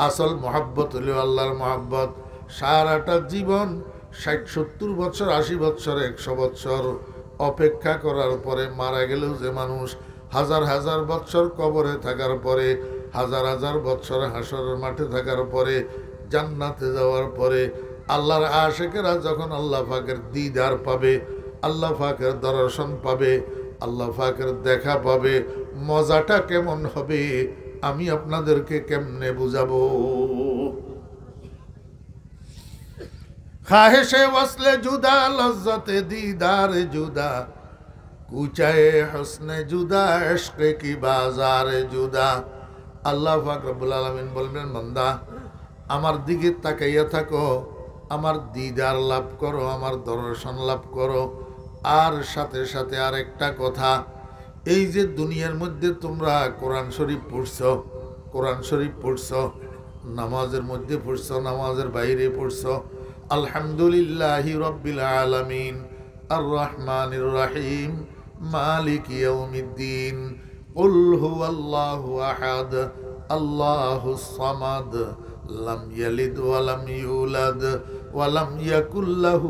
আসল মহাব্বত হইল আল্লাহর মহাব্বত। সারাটা জীবন 60-70 বছর, 80 বছর, 100 বছর অপেক্ষা করার পরে মারা গেলেও যে মানুষ হাজার হাজার বছর কবরে থাকার পরে, হাজার হাজার বছর হাসরের মাঠে থাকার পরে, জান্নাতে যাওয়ার পরে আল্লাহর আশিকেরা যখন আল্লাহ পাকের দিদার পাবে, আল্লাহ পাকের দর্শন পাবে, আল্লাহ পাকের দেখা পাবে, মজাটা কেমন হবে আমি আপনাদেরকে কেমনে বুঝাবো। খাহেশে ওয়াসলে জুদা লজ্জতে দিদার জুদা, কুচায়ে হসনে জুদা ইশকে কি বাজার জুদা। আল্লাহ পাক রব্বুল আলামিন বলবেন, বান্দা আমার দিকে তাকাইয়া থাকো, আমার দিদার লাভ করো, আমার দর্শন লাভ করো। আর সাথে সাথে আরেকটা কথা, এই যে দুনিয়ার মধ্যে তোমরা কোরআন শরীফ পড়ছো, কোরআন শরীফ পড়ছো, নামাজের মধ্যে পড়ছো, নামাজের বাইরে পড়ছো, আলহামদুলিল্লাহি রাব্বিল আলামিন আর রহমানির রহিম মালিক ইয়াউমিদ্দিন, কুল হুয়াল্লাহু আহাদ আল্লাহুস সামাদ লাম ইয়ালিদ ওয়া লাম ইউলাদ ওয়া লাম ইয়াকুল লাহু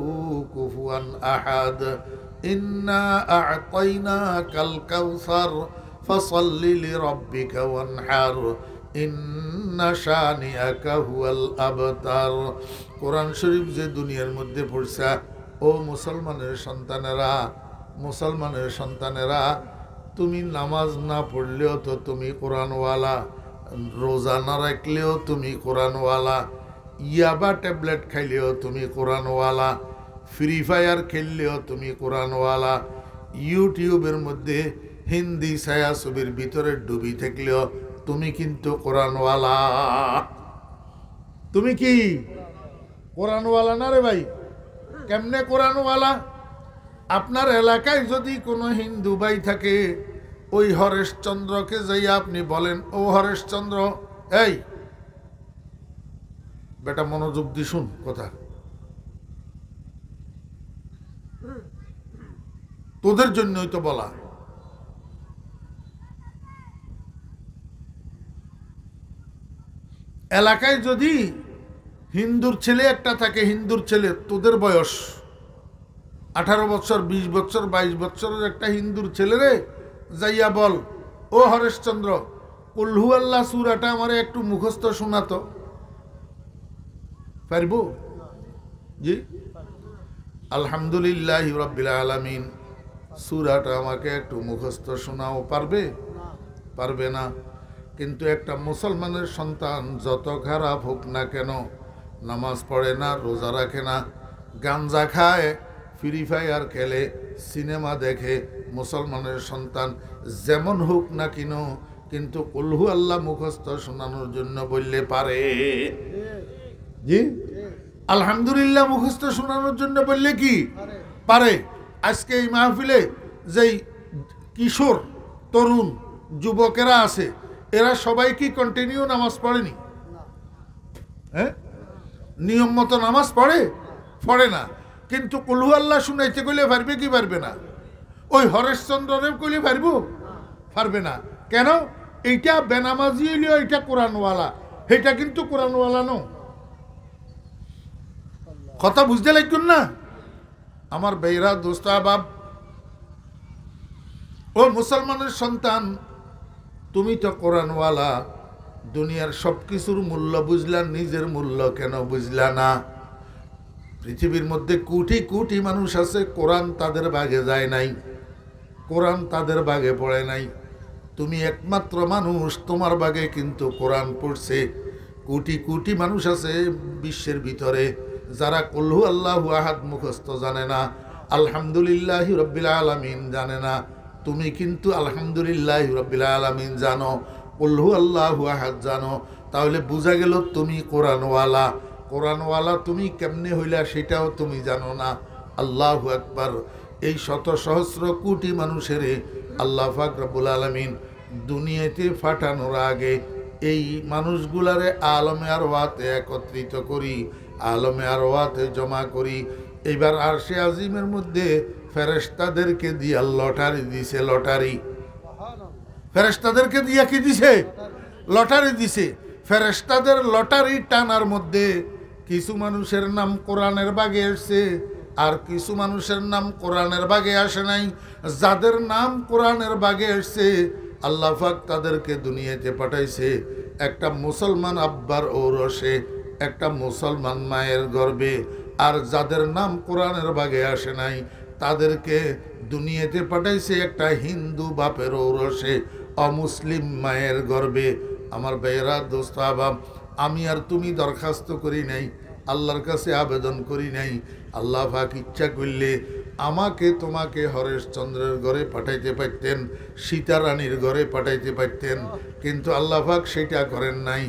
কুফুয়ান আহাদ, ইন্না আ'তাইনাকাল কাউসার ফাসাল্লি লিরাব্বিকা ওয়ানহার, ইন্না শানিআকা হুয়াল আবতার। কোরআন শরীফ যে দুনিয়ার মধ্যে পড়ছা, ও মুসলমানের সন্তানেরা, মুসলমানের সন্তানেরা, তুমি নামাজ না পড়লেও তো তুমি কোরআনওয়ালা, রোজা না রাখলেও তুমি কোরআনওয়ালা, ইয়াবা ট্যাবলেট খাইলেও তুমি কোরআনওয়ালা, ফ্রি ফায়ার খেললেও তুমি কোরআনওয়ালা, ইউটিউবের মধ্যে হিন্দি ছায়া ছবির ভিতরে ডুবি থাকলেও তুমি কিন্তু কোরআনওয়ালা। তুমি কি কোরআনওয়ালা না রে ভাই? কেমনে কোরআনওয়ালা? আপনার এলাকায় যদি কোনো হিন্দু ভাই থাকে, ওই হরেশচন্দ্রকে যাইয়া আপনি বলেন, ও হরেশচন্দ্র, এই বেটা মনোযোগ দি শুন কথা, তোদের জন্যই তো বলা। এলাকায় যদি হিন্দুর ছেলে একটা থাকে, হিন্দুর ছেলে, তোদের বয়স 18 বছর, 20 বছর, 22 বছরের একটা হিন্দুর ছেলেরে যাইয়া বল, ও হরেশচন্দ্র, কুল হুয়াল্লাহ সূরাটা আমারে একটু মুখস্থ শোনাতো, পারব? জি, আলহামদুলিল্লাহি রাব্বিল আলামিন সূরাটা আমাকে একটু মুখস্থ শোনাও, পারবে? পারবে না। কিন্তু একটা মুসলমানের সন্তান যত খারাপ হোক না কেন, নামাজ পড়ে না, রোজা রাখে না, গাঞ্জা খায়, ফ্রি ফায়ার খেলে, সিনেমা দেখে, মুসলমানের সন্তান যেমন হোক না কেন, কিন্তু কুল হুয়াল্লাহ মুখস্থ শোনানোর জন্য বললে পারে। জি, আলহামদুলিল্লাহ মুখস্থ শোনানোর জন্য বললে কি পারে? আজকে এই মাহফিলে যেই কিশোর, তরুণ, যুবকেরা আছে, এরা সবাই কি কন্টিনিউ নামাজ পড়েনি? হ্যাঁ, নিয়ম মতো নামাজ পড়ে? পড়ে না। কিন্তু কুল হুয়াল্লাহ শুনাইতে কইলে পারবে কি পারবে না? ওই হরেশচন্দ্রের কইলে পারব? পারবে না। কেন? এইটা বেনামাজি হইলেও এইটা কোরআনওয়ালা, এটা কিন্তু কোরআনওয়ালা নো। কথা বুঝতে লাগবেন না আমার ভাইরা, দোস্ত আহবাব। ও মুসলমানের সন্তান, তুমি তো কোরআনওয়ালা, দুনিয়ার সব কিছুর মূল্য বুঝলা, নিজের মূল্য কেন বুঝলা না? পৃথিবীর মধ্যে কোটি কোটি মানুষ আছে, কোরআন তাদের ভাগে যায় নাই, কোরআন তাদের ভাগে পড়ে নাই। তুমি একমাত্র মানুষ, তোমার ভাগে কিন্তু কোরআন পড়ছে। কোটি কোটি মানুষ আছে বিশ্বের ভিতরে যারা কুল হুয়াল্লাহু আহাদ মুখস্থ জানে না, আলহামদুলিল্লাহি রাব্বিল আলামিন জানে না, তুমি কিন্তু আলহামদুলিল্লাহি রাব্বিল আলামিন জানো, কুল হুয়াল্লাহু আহাদ জানো। তাহলে বোঝা গেল তুমি কোরআনওয়ালা। কোরআনওয়ালা তুমি কেমনে হইলা সেটাও তুমি জানো না। আল্লাহু আকবার। এই শত সহস্র কোটি মানুষের আল্লাহ পাক রব্বুল আলামিন দুনিয়াতে পাঠানোর আগে এই মানুষগুলারে আলমে আরওয়াতে একত্রিত করি, আলমে আরওয়াতে জমা করি। এইবার আরশে আজিমের মধ্যে ফেরেশতাদেরকে দিয়া লটারি দিছে, লটারি। ফেরেশতাদেরকে দিয়া কি দিছে? লটারি দিছে। ফেরেশতাদের লটারি টানার মধ্যে কিছু মানুষের নাম কোরআনের বাগে এসছে, আর কিছু মানুষের নাম কোরআনের বাগে আসে নাই। যাদের নাম কোরআনের বাগে এসছে আল্লাহ পাক তাদেরকে দুনিয়াতে পাঠাইছে একটা মুসলমান আব্বার ঔরসে, একটা মুসলমান মায়ের গর্ভে। আর যাদের নাম কোরআনের বাগে আসে নাই তাদেরকে দুনিয়াতে পাঠাইছে একটা হিন্দু বাপের ঔরসে, অমুসলিম মায়ের গর্ভে। আমার ভাইয়েরা, দোস্ত আবাব, আমি আর তুমি দরখাস্ত করি নাই, আল্লাহর কাছে আবেদন করি নাই। আল্লাহ পাক ইচ্ছা করলে আমাকে তোমাকে হরেশচন্দ্রের ঘরে পাঠাইতে পারতেন, সীতারানীর ঘরে পাঠাইতে পারতেন, কিন্তু আল্লাহ পাক সেটা করেন নাই।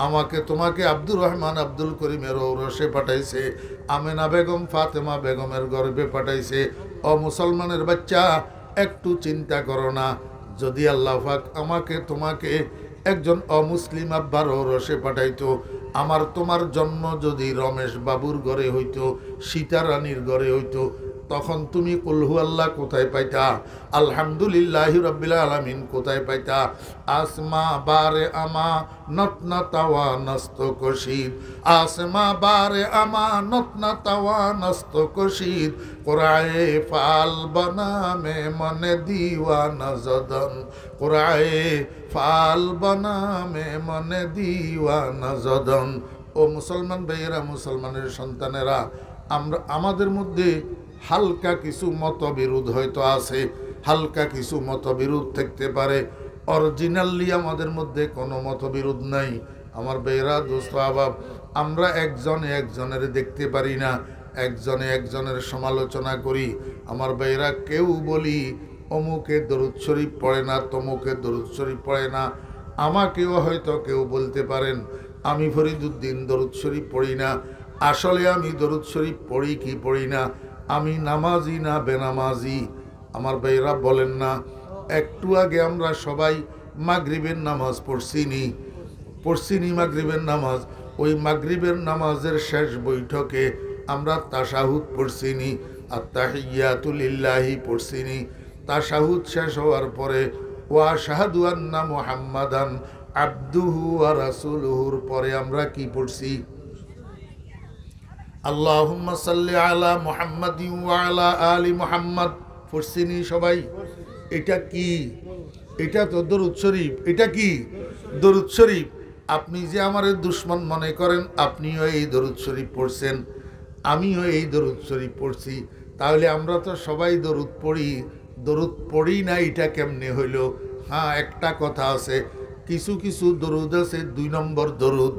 আমাকে তোমাকে আব্দুর রহমান আব্দুল করিমের ঔরসে পাঠাইছে, আমেনা বেগম ফাতেমা বেগমের গর্ভে পাঠাইছে। ও মুসলমানের বাচ্চা, একটু চিন্তা করো না, যদি আল্লাহ পাক আমাকে তোমাকে একজন অমুসলিম আব্বার ঔরসে পাঠাইতো, আমার তোমার জন্ম যদি রমেশ বাবুর ঘরে হইতো, সীতারানীর ঘরে হইতো, তখন তুমি কুল হুয়াল্লাহ কোথায় পাইতা? আলহামদুলিল্লাহি রাব্বিল আলামিন কোথায় পাইতা? আসমা বারে আমা নতনা তাওয়া নস্ত কশিদ, আসমা বারে আমা নতনা তাওয়া নস্ত কশিদ, কোরআয়ে ফাল বনামে মনে দিওয়ানা জদন, কোরআয়ে ফাল বনামে মনে দিওয়ানা জদন। ও মুসলমান ভাইয়েরা, মুসলমানের সন্তানেরা, আমাদের মধ্যে হালকা কিছু মতবিরোধ হয়তো আছে, হালকা কিছু মতবিরোধ থাকতে পারে। অরিজিনালি আমাদের মধ্যে কোনো মতবিরোধ নাই। আমার ভাইয়েরা, দোস্ত আবাব, আমরা একজনে একজনের দেখতে পারি না, একজনে একজনের সমালোচনা করি। আমার ভাইয়েরা, কেউ বলি অমুকে দরুদ শরীফ পড়ে না, তমুকে দরুদ শরীফ পড়ে না। আমাকেও হয়তো কেউ বলতে পারেন আমি ফরিদুদ্দিন দরুদ শরীফ পড়ি না। আসলে আমি দরুদ শরীফ পড়ি কি পড়ি না, আমি নামাজি না বেনামাজি? আমার ভাইরা বলেন না, একটু আগে আমরা সবাই মাগরিবের নামাজ পড়ছিনি মাগরিবের নামাজ। ওই মাগরিবের নামাজের শেষ বৈঠকে আমরা তাশাহুদ পড়ছিনি, আত-তাহিয়াতু লিল্লাহি পড়ছিনি। তাশাহুদ শেষ হওয়ার পরে ওয়া আশহাদু আন্না মুহাম্মাদান আবদুহু ওয়া রাসূলুহুর পরে আমরা কি পড়ছি? আল্লাহুম্মা সাল্লি আলা মুহাম্মাদিন ওয়া আলা আলি মুহাম্মাদ পড়ছিনি সবাই? এটা কি? এটা তো দরুদ শরীফ। এটা কি? দরুদ শরীফ। আপনি যে আমারে দুশমন মনে করেন, আপনিও এই দরুদ শরীফ পড়ছেন, আমিও এই দরুদ শরীফ পড়ছি। তাহলে আমরা তো সবাই দরুদ পড়ি। দরুদ পড়ি না এটা কেমনে হইল? হ্যাঁ, একটা কথা আছে, কিছু কিছু দরুদ আছে 2 নম্বর দরুদ,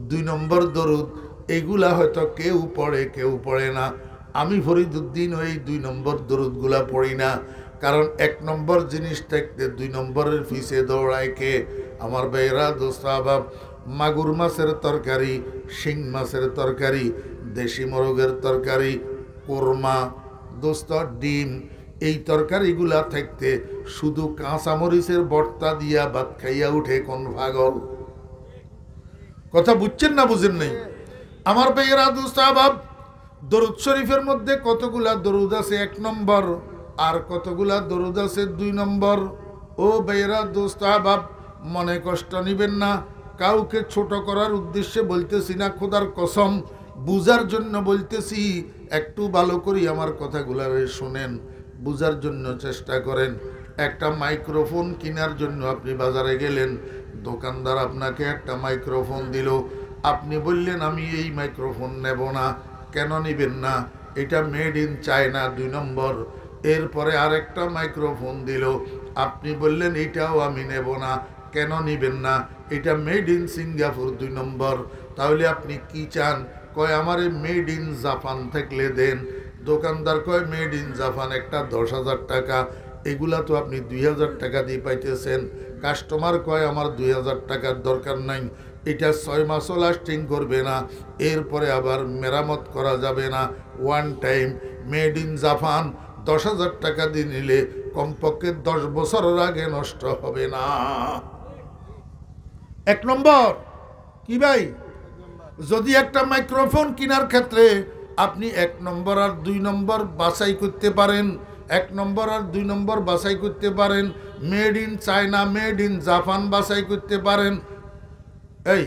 2 নম্বর দরুদ, এগুলা হয়তো কেউ পড়ে কেউ পড়ে না। আমি ফরিদুদ্দিন ওই 2 নম্বর দরুদগুলা পড়ি না, কারণ 1 নম্বর জিনিস থাকতে 2 নম্বরের পিছে দৌড়ায় কে? আমার ভাইরা, দোস্ত আবাব, মাগুর মাছের তরকারি, শিং মাছের তরকারি, দেশি মোরগের তরকারি, কোরমা, দোস্ত ডিম, এই তরকারিগুলা থাকতে শুধু কাঁচামরিচের ভর্তা দিয়া ভাত খাইয়া উঠে কোন পাগল? কথা বুঝছেন না বুঝেন নাই? আমার ভাইয়েরা, দোস্ত আবাব, দরুদ শরীফের মধ্যে কতগুলা দরুদ আছে 1 নম্বর, আর কতগুলা দরুদ আছে 2 নম্বর। ও ভাইয়েরা, দোস্ত আবাব, মনে কষ্ট নিবেন না, কাউকে ছোট করার উদ্দেশ্যে বলতেছি না, খোদার কসম বুঝার জন্য বলতেছি। একটু ভালো করি আমার কথাগুলা শুনেন, বুঝার জন্য চেষ্টা করেন। একটা মাইক্রোফোন কেনার জন্য আপনি বাজারে গেলেন, দোকানদার আপনাকে একটা মাইক্রোফোন দিল, আপনি বললেন আমি এই মাইক্রোফোন নেব না। কেন নিবেন না? এটা মেড ইন চায়না 2 নম্বর। এরপরে আরেকটা মাইক্রোফোন দিল, আপনি বললেন এটাও আমি নেব না। কেন নিবেন না? এটা মেড ইন সিঙ্গাপুর 2 নম্বর। তাহলে আপনি কি চান? কয় আমারে মেড ইন জাপান থাকলে দেন। দোকানদার কয় মেড ইন জাপান একটা 10,000 টাকা, এগুলা তো আপনি 2,000 টাকা দিয়ে পাইতেছেন। কাস্টমার কয় আমার 2,000 টাকার দরকার নাই, এটা 6 মাসও লাস্টিং করবে না, এরপরে আবার মেরামত করা যাবে না, one time made in Japan 10,000 টাকা দিয়ে নিলে কমপক্ষে 10 বছরের আগে নষ্ট হবে না। 1 নম্বর কি ভাই, যদি একটা মাইক্রোফোন কেনার ক্ষেত্রে আপনি 1 নম্বর আর 2 নম্বর বাছাই করতে পারেন, 1 নম্বর আর 2 নম্বর বাছাই করতে পারেন, made in China made in Japan বাছাই করতে পারেন। এই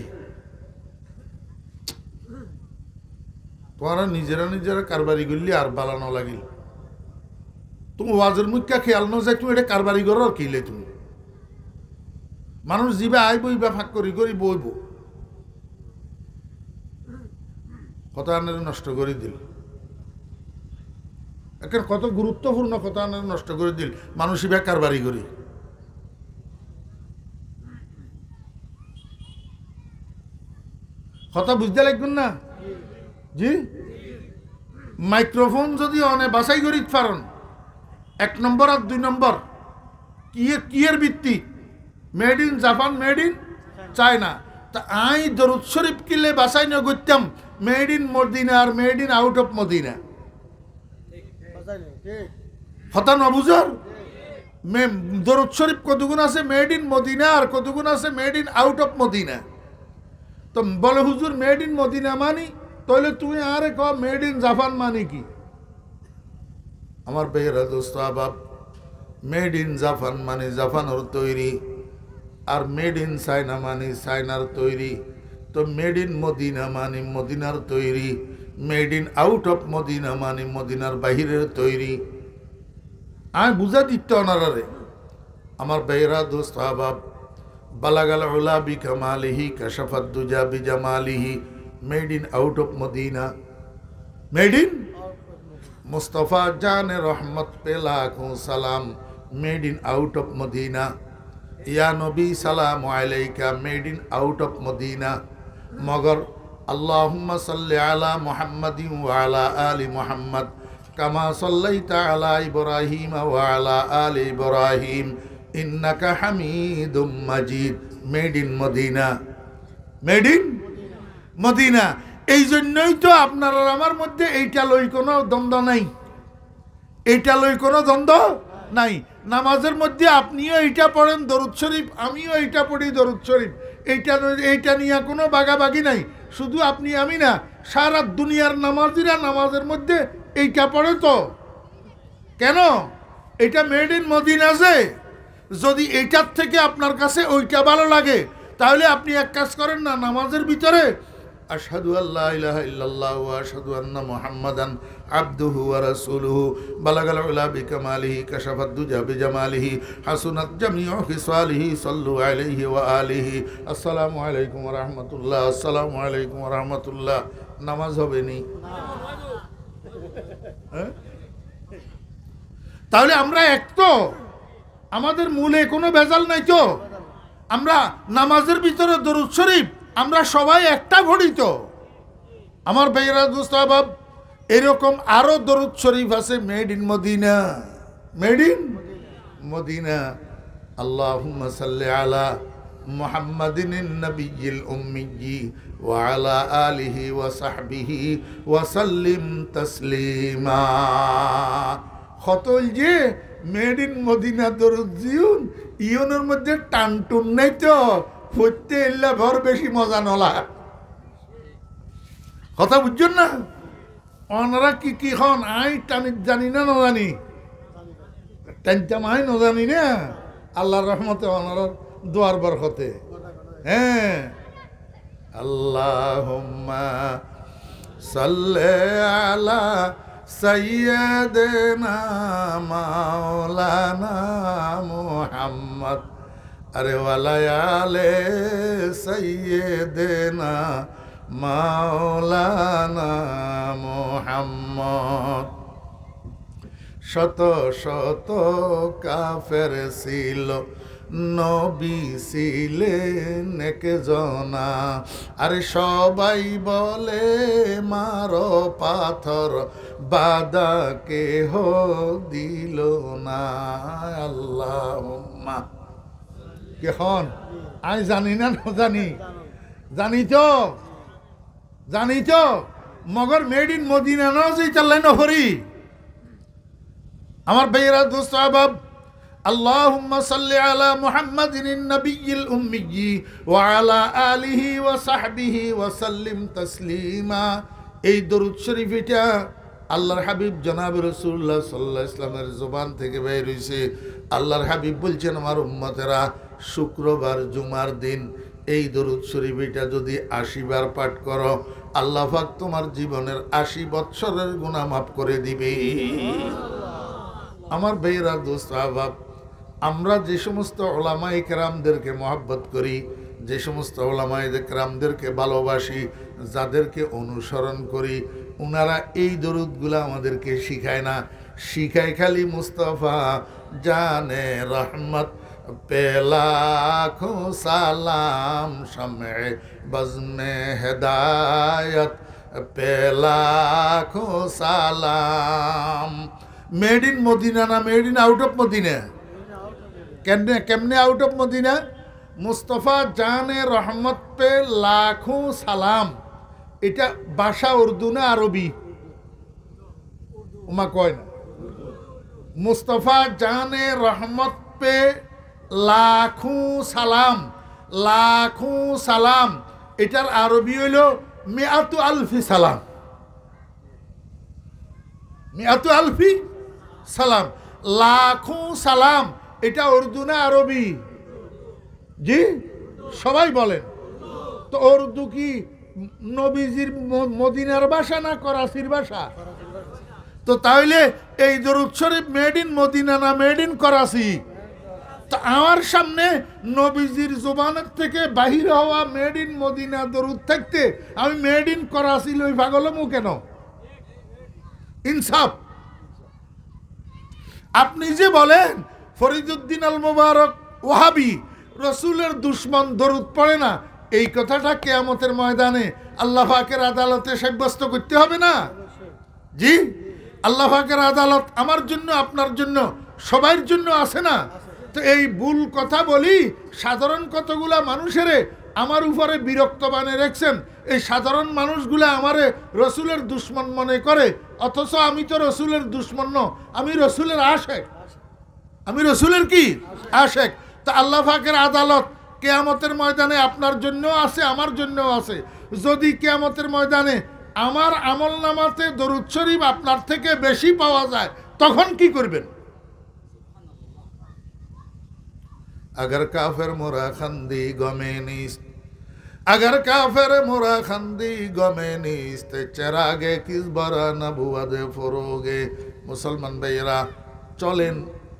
তোমরা নিজেরা কারবারি করলি আর বালানো লাগিল, তুমি ওয়াজের মুখ্যা খেয়াল ন যায় তুমি এটা কারবারি করো আর কিলে তুমি মানুষ যাবে আইবই বা ফাঁক করি করি বইব, কথা আনের নষ্ট করে দিল। এখন কত গুরুত্বপূর্ণ কথা আনের নষ্ট করে দিল, মানুষ ইবা কারবারি করি। কথা বুঝতে লাগবেন না জি। মাইক্রোফোন যদি অনে বাছাই করি পারেন 1 নম্বর আর 2 নম্বর কি এর ভিত্তি, made in Japan made in China. তা আই দরুদ শরীফ কিলে বাছাই না করতাম মেড ইন মদিনা আর made in out of Medina, কথা না বুঝার। দরুদ শরীফ কতগুণ আছে মেড ইন মদিনা আর কতগুণ আছে made in out of Medina. তো বলে হুজুর মেড ইন মদিনা মানি, তাহলে তুমি আরে কও মেড ইন জাপান মানি কি? আমার বেহরা দোস্ত আবাব, মেড ইন জাপান মানে জাপানের তৈরি, আর মেড ইন চায়না মানে চায়নার তৈরি। তো মেড ইন মদিনা মানে মদিনার তৈরি, made in out of Medina মানে মদিনার বাহিরের তৈরি। আমি বুঝা দিত ওনারে। আমার বেহরা দোস্ত আবাব, বালাগাল উলা বিকামালিহি কাশাফাত দুজা বিজামালিহি, made in out of Medina, made in Mustafa জানে রহমত পে লাখোं সালাম, made in out of Medina. ইয়া নবী সালাম আলাইকা, made in out of Medina. মগর আল্লাহুম্মা সাল্লি আলা মুহাম্মাদিন ওয়া আলা আলি মুহাম্মদ কামা সাল্লাইতা আলা ইব্রাহিম ওয়া আলা আলি ইব্রাহিম ইন্নাকা হামিদুম মাজিদ, made in Medina, made in Medina. এই জন্যই তো আপনার আর আমার মধ্যে এইটা লই কোনো দ্বন্দ্ব নাই, এইটা লই কোনো দ্বন্দ্ব নাই। নামাজের মধ্যে আপনিও এইটা পড়েন দরুদ শরীফ, আমিও এইটা পড়ি দরুদ শরীফ, এইটা নিয়ে কোনো বাগাবাগি নাই। শুধু আপনি আমি না, সারা দুনিয়ার নামাজিরা নামাজের মধ্যে এইটা পড়ে। তো কেন এটা মেড ইন মদিনা আছে? যদি এইটার থেকে আপনার কাছে ওইটা ভালো লাগে তাহলে আপনি এক কাজ করেন না, নামাজের ভিতরে আশহাদু আল্লা ইলাহা ইল্লাল্লাহ ওয়া আশহাদু আন্না মুহাম্মাদান আবদুহু ওয়া রাসূলুহু বালাগাল উলা বিকামালিহি কাশাফাত দুজা বিজামালিহি হাসুনাত জামিউ খিসালিহি সাল্লু আলাইহি ওয়া আলিহি। আসসালামু আলাইকুম ওয়া রাহমাতুল্লাহ, আসসালামু আলাইকুম ওয়া রাহমাতুল্লাহ। নামাজ হবে নি? তাহলে আমরা এক তো, আমাদের মূলে কোনো ভেজাল নাই তো। আমরা নামাজের ভিতরে দরুদ শরীফ আমরা সবাই একটা পড়ি তো। আমার ভাইয়েরা দোস্ত আহবাব, এরকম আরো দরুদ শরীফ আছে made in Medina, made in Medina. আল্লাহুম্মা সাল্লি আলা মুহাম্মাদিন নবিয়্যিল উম্মিয়্যি ওয়া আলা আলিহি ওয়া সাহবিহি ওয়া সাল্লিম তাসলিমা। কতল যে মেড ইন মদিনা দরুদ জিউন ইয়নের মধ্যে টানটুন নাই তো, পড়তে এলে ভর বেশি মজা নলা। কথা বুঝছেন না? ওনারা কি কি হন আই টানি জানি না না জানি, টানতাম আই না জানি না। আল্লাহর রহমতে ওনার দোয়ার বরকতে। হ্যাঁ, আল্লাহুম্মা সাল্লি আলা সাইয়্যিদিনা মাওলানা মুহাম্মদ আরে ওয়ালায়ালে সাইয়্যিদিনা মাওলানা মুহাম্মদ। শত শত কাফের ছিল নবী ছিলেন একজনা। আরে সবাই বলে মারো পাথর, বাধা কেহ দিল না। আল্লাহুম্মা কেহন আমি জানি না জানি জানি তো মগর মেড ইন মদিনা নজই চাল্লাই নহরি আমার ভাইয়েরা দোস্ত আহবাব। আল্লাহুম্মা সাল্লি আলা মুহাম্মাদিন নবিয়্যিল উম্মিয়্যি ওয়া আলা আলিহি ওয়া সাহবিহি ওয়া সাল্লিম তাসলিমা। এই দরুদ শরীফ এটা আল্লাহর হাবিব জনাব রাসূলুল্লাহ সাল্লাল্লাহু আলাইহি ওয়াসাল্লামের জবান থেকে বের হইছে। আল্লাহর হাবিব বলছেন, আমার উম্মতেরা শুক্রবার জুমার দিন এই দরুদ শরীফ এটা যদি ৮০ বার পাঠ করো, আল্লাহ পাক তোমার জীবনের ৮০ বৎসরের গুনাহ মাফ করে দিবে। আমার ভাইয়েরা দোস্ত আহবাব, আমরা যে সমস্ত ওলামায়ে কেরামদেরকে মহব্বত করি, যে সমস্ত ওলামায়ে কেরামদেরকে ভালোবাসি, যাদেরকে অনুসরণ করি, ওনারা এই দরুদগুলো আমাদেরকে শিখায় না, শিখায় খালি মুস্তাফা জানে রহমত पे लाखों सलाम शम्ए बज़्मे हिदायत पे लाखों सलाम। मेड इन मदीना ना made in out of Medina? केमने आउट ऑफ मदीना? मुस्तफ़ा जाने रहमत पे लाखों सलाम। এটা ভাষা উর্দু না আরবি? উমা কয় না মুস্তফা জানে রহমত पे লাখোं সালাম, লাখোं সালাম এটার আরবি হইল মিআতু আলফি সালাম, মিআতু আলফি সালাম, লাখোं সালাম। এটা উর্দু না আরবি? জি সবাই বলেন তো। উর্দু কি নবীজির মদিনার ভাষা না করাচির ভাষা? তো তাহলে এই দরুদ শরীফ মেড ইন মদিনা না মেড ইন করাচি? তো আমার সামনে নবীজির জবানের থেকে বাহির হওয়া মেড ইন মদিনা দরুদ থাকতে আমি মেড ইন করাচি লই পাগলমু কেন? ইনসাফ। আপনি যে বলেন ফরিদউদ্দিন আল মুবারক ওয়াহাবি রসুলের দুশ্মন, দরুদ পড়ে না, এই কথাটা কিয়ামতের ময়দানে আল্লাহ পাকের আদালতে সাব্যস্ত করতে হবে না? জি, আল্লাহ পাকের আদালত আমার জন্য, আপনার জন্য, সবার জন্য আছে না? তো এই ভুল কথা বলি সাধারণ কতগুলা মানুষের আমার উপরে বিরক্ত বানিয়ে রেখেছেন। এই সাধারণ মানুষগুলা আমারে রসুলের দুশ্মন মনে করে, অথচ আমি তো রসুলের দুশ্মন ন, আমি রসুলের আশেক। আমি রসুলের কি আশেক। তো আল্লাহ পাকের আদালত কিয়ামতের ময়দানে আপনার জন্য আছে, আমার জন্য আছে। যদি কিয়ামতের ময়দানে আমার আমল নামাতে দরুদ শরীফ আপনার থেকে বেশি পাওয়া যায়, তখন কি করবেন? अगर काफिर मोरा खंदी गमे नीस्त, अगर काफिर मोरा खंदी गमे नीस्त, चरागे किस बरा नबुवदे फरोगे। मुसलमान भाइरा चलें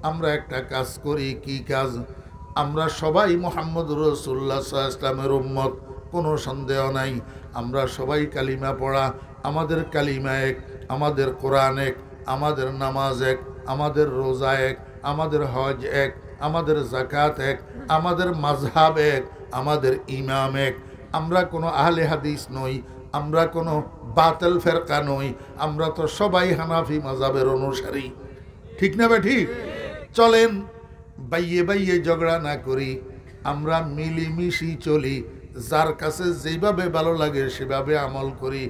আমরা একটা কাজ করি। কি কাজ? আমরা সবাই মুহাম্মদ রাসূলুল্লাহ সাল্লাল্লাহু আলাইহি ওয়াসাল্লামের উম্মত, কোনো সন্দেহ নাই। আমরা সবাই কালিমা পড়া, আমাদের কালিমা এক, আমাদের কোরআন এক, আমাদের নামাজ এক, আমাদের রোজা এক, আমাদের হজ এক, আমাদের যাকাত এক, আমাদের মাযহাব এক, আমাদের ইমাম এক। আমরা কোনো আহলে হাদিস নই, আমরা কোনো বাতিল ফেরকা নই, আমরা তো সবাই হানাফি মাযহাবের অনুসারী। ঠিক না বে ঠিক? চলেন বাইয়ে বাইয়ে ঝগড়া না করি, আমরা মিলিমিশি চলি, যার কাছে যেভাবে ভালো লাগে সেভাবে আমল করি।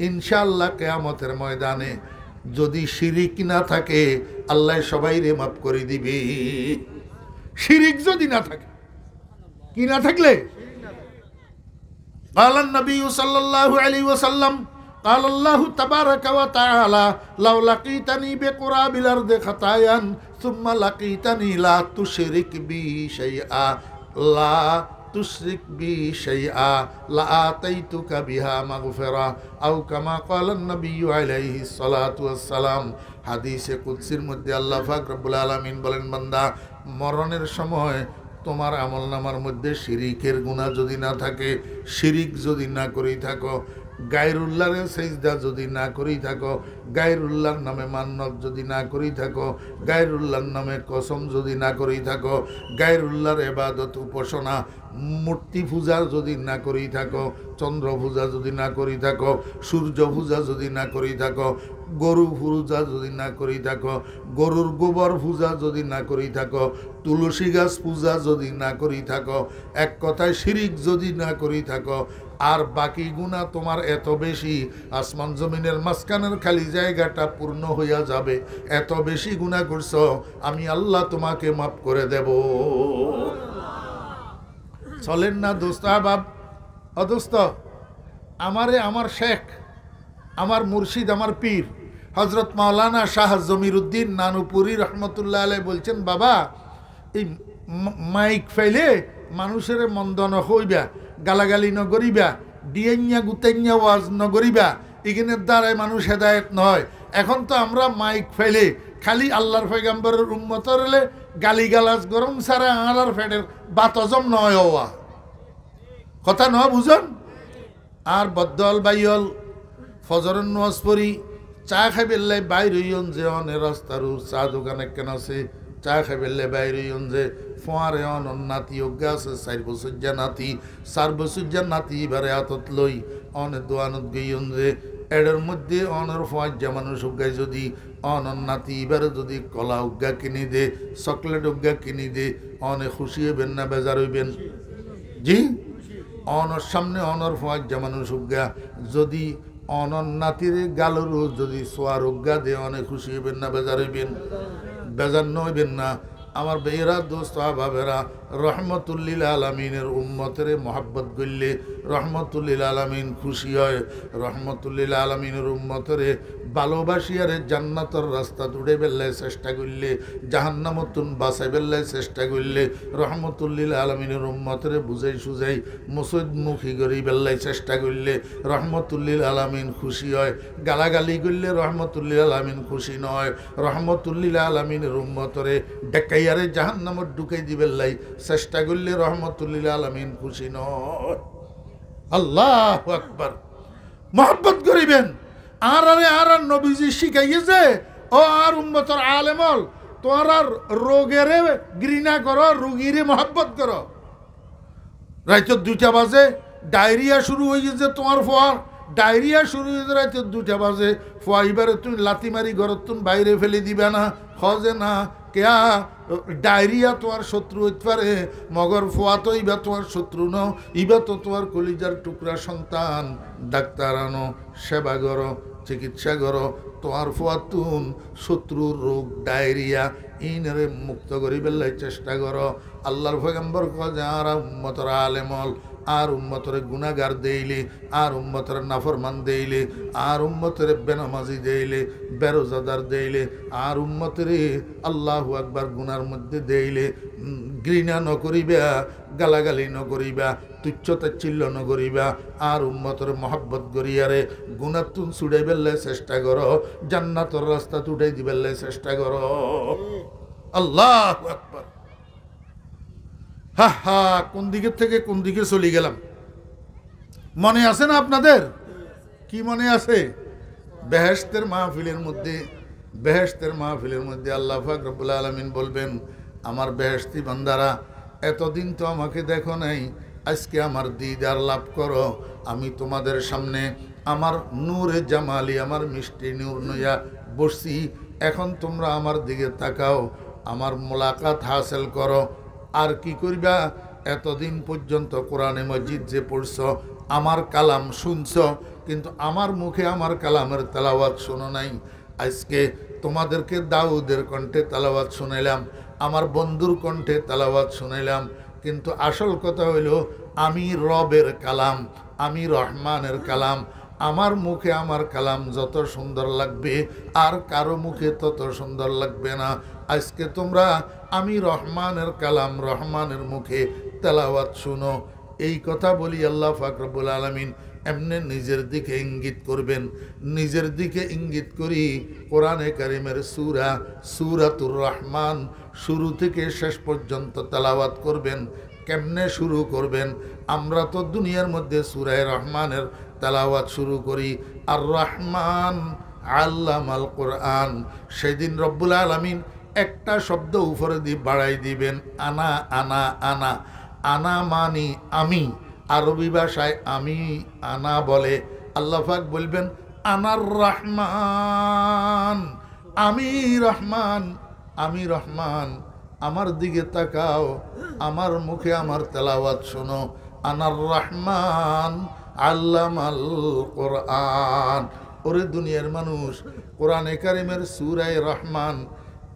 ইনশাআল্লাহ কিয়ামতের ময়দানে যদি শিরিক না থাকে আল্লাহ সবাইরে মাফ করে দিবে। শিরিক যদি না থাকে, কি না থাকলে? قال النبي صلى الله عليه وسلم قال الله تبارك وتعالى لو لقيتني بقراب الأرض خطايا ثم لقيتني لا تشرك بي شيئا لا تشرك بي شيئا لآتيتك بها مغفرة أو كما قال النبي عليه الصلاة والسلام। হাদিসে কুদসির মধ্যে আল্লাহ পাক রব্বুল আলামিন বলেন, বান্দা মরণের সময় তোমার আমলনামার মধ্যে শিরিকের গুনাহ যদি না থাকে, শিরিক যদি না করেই থাকো, গায়রুল্লাহর সেজদা যদি না করি থাকো, গায়রুল্লাহর নামে মান্নত যদি না করি থাকো, গায়রুল্লাহর নামে কসম যদি না করি থাকো, গায়রুল্লাহর ইবাদত উপাসনা মূর্তি পূজা যদি না করি থাকো, চন্দ্র পূজা যদি না করি থাকো, সূর্য পূজা যদি না করি থাকো, গরু পূজা যদি না করি থাকো, গরুর গোবর পূজা যদি না করি থাকো, তুলসী গাছ পূজা যদি না করি থাকো, এক কথায় শিরিক যদি না করি থাকো, আর বাকি গুনাহ তোমার এত বেশি, আসমান জমিনের মাঝখানের খালি জায়গাটা পূর্ণ হইয়া যাবে, এত বেশি গুনাহ করছো, আমি আল্লাহ তোমাকে মাফ করে দেব। চলেন না দোস্ত আহবাব, অদোস্ত, আমারে আমার শেখ, আমার মুর্শিদ, আমার পীর হজরত মাওলানা শাহ জমিরুদ্দিন নানুপুরি রহমতুল্লাহ আলাই বলছেন, বাবা এই মাইক ফাইলে মানুষের মন্দ নহইবা, গালাগালি নগরিবা, ডিয়াইয়া গুতাইয়া ওয়াজ নগরিবা, এখানের দ্বারাই মানুষ হেদায়েত নয়। এখন তো আমরা মাইক ফাইলে খালি আল্লাহর পয়গাম্বরের উম্মতর হলে গালি গালাজ গরম সারা আলার ফেডের বাতজম নয় হওয়া কথা নয় বুঝুন। আর বদ্দল বাইল ফজরের নামাজ পড়ি, চা খাই বেললাই বাইর হইন যে অনে রাস্তার চা দোকানে কেন আছে, চা খাই বেললে বাইর হইন যে ফোয়ারে অন নাতি অজ্ঞা আছে, 4 বছর যা নাতি, 4 বছর যা নাতি এবারে হাতত লই অনে দোয়ানত গইন যে এডের মধ্যে অনের ফোয়ার যা মানুষ অজ্ঞায় যদি অন নাতি এবারে যদি কলা অজ্ঞা কিনি দে, চকলেট অজ্ঞা কিনি দে, অনে খুশি হইবেন না বেজার হইবেন? জি, অনর সামনে অনর ফোয়ার যা মানুষ অজ্ঞা যদি অনর নাতির গালরও যদি সোয়ার অজ্ঞা দে, অনেক খুশি হইবেন না বেজার হইবেন? বেজার নইবেন না। আমার বেয়েরা দোস্ত আহবাবেরা, রহমতুল্লিল আলমিনের উম্মতের মহাব্বত করলে রহমতুল্লিল আলমিন খুশি হয়। রহমতুল্লিল আলমিনের উম্মতরে ভালোবাসিয়ারে জান্নাতর রাস্তা দূরে বেল্লায় চেষ্টা করলে, জাহান্নামতুন বাঁচাই বেল্লায় চেষ্টা করলে, রহমতুল্লিল আলমিনের উম্মতরে বুঝাই সুঝাই মুসিদমুখী করি বেল্লায় চেষ্টা করলে রহমতুল্লিল আলমিন খুশি হয়। গালাগালি করলে রহমতুল্লিল আলমিন খুশি নয়। রহমতুল্লিল আলমিনের উম্মতরে ডেকাইয়ারে জাহান্নামত ঢুকাই দিবেল্লাই চেষ্টা করলে রহমতুল্লিল আলমিন খুশি নয়। আল্লাহু আকবার। মহব্বত করিবেন। আর নবীজি শিখাইয়েছে, ও আর উম্মতর আলেমল, তোমার আর রোগেরে ঘৃণা করো, রোগীরে মহব্বত করো। রাইতের 2টা বাজে ডায়রিয়া শুরু হয়ে গেছে, তোমার ফোয়ার ডায়রিয়া শুরু হয়েছে রাইতের 2টা বাজে, ফোয়া এবারে তুমি লাথি মারি ঘর তুমি বাইরে ফেলে দিবে না, খজে না কেয়া ডায়রিয়া তোমার শত্রু হইতে পারে, মগর ফোয়া তো ইবা তোমার শত্রু ন, ইবা তো তোমার কলিজার টুকরা সন্তান। ডাক্তার আনো, সেবা করো, চিকিৎসা করো, তোমার ফোয়া তুন শত্রুর রোগ ডায়রিয়া ইনরে মুক্ত করি বেলায় চেষ্টা করো। আল্লাহর পয়গম্বর কয় আর উম্মতর আলেমল, আর উম্মতরে গুনাহগার দেইলে, আর উম্মতরে নাফরমান দেইলে, আর উম্মতরে বেনামাজি দেইলে, বেরোজাদার দেইলে, আর উম্মতরে আল্লাহু আকবার গুনার মধ্যে দেইলে ঘৃণা নকরিবা, গালাগালি নকরিবা, তুচ্ছতাচ্ছিল্য নকরিবা, আর উম্মতরে মহব্বত করিয়ারে গুনাতুন ছুড়াই বেললে চেষ্টা করো, জান্নাতর রাস্তা উঠাই দিবেললে চেষ্টা করো। আল্লাহু আকবার। হা হা, কোন দিকের থেকে কোন দিকে চলে গেলাম মনে আছে না আপনাদের? কি মনে আছে? বেহেশতের মাহফিলের মধ্যে, বেহেশতের মাহফিলের মধ্যে আল্লাহ পাক রব্বুল আলামিন বলবেন, আমার বেহেশতি বান্দারা এতদিন তো আমাকে দেখো নাই, আজকে আমার দিদার লাভ করো। আমি তোমাদের সামনে আমার নূরে জামালি, আমার মিষ্টি নূর নইয়া বসছি, এখন তোমরা আমার দিকে তাকাও, আমার মোলাকাত হাসিল করো। আর কি করবা? এতদিন পর্যন্ত কোরআনে মজিদ যে পড়ছ, আমার কালাম শুনছ, কিন্তু আমার মুখে আমার কালামের তেলাওয়াত শোনো নাই। আজকে তোমাদেরকে দাউদের কণ্ঠে তেলাওয়াত শুনাইলাম, আমার বন্ধুর কণ্ঠে তেলাওয়াত শুনাইলাম, কিন্তু আসল কথা হইল আমি রবের কালাম, আমি রহমানের কালাম। আমার মুখে আমার কালাম যত সুন্দর লাগবে আর কারো মুখে তত সুন্দর লাগবে না। আজকে তোমরা আমি রহমানের কালাম, রহমানের মুখে তেলাওয়াত শুনো। এই কথা বলি আল্লাহ পাক রব্বুল আলামিন এমনি নিজের দিকে ইঙ্গিত করবেন। নিজের দিকে ইঙ্গিত করি কোরআনে কারিমের সূরাতুর রহমান শুরু থেকে শেষ পর্যন্ত তেলাওয়াত করবেন। কেমনে শুরু করবেন? আমরা তো দুনিয়ার মধ্যে সূরা রহমানের তেলাওয়াত শুরু করি, আর রহমান আল্লামাল কোরআন। সেদিন রব্বুল আলামিন একটা শব্দ উপরে দিয়ে বাড়াই দিবেন, আনা আনা আনা। আনা মানি আমি, আরবি ভাষায় আমি আনা বলে। আল্লাহ পাক বলবেন আনার রহমান, আমি রহমান, আমি রহমান। আমার দিকে তাকাও, আমার মুখে আমার তেলাওয়াত শোনো। আনার রহমান আল্লামাল কোরআন। ওরে দুনিয়ার মানুষ, কোরআনে কারিমের সূরা রহমান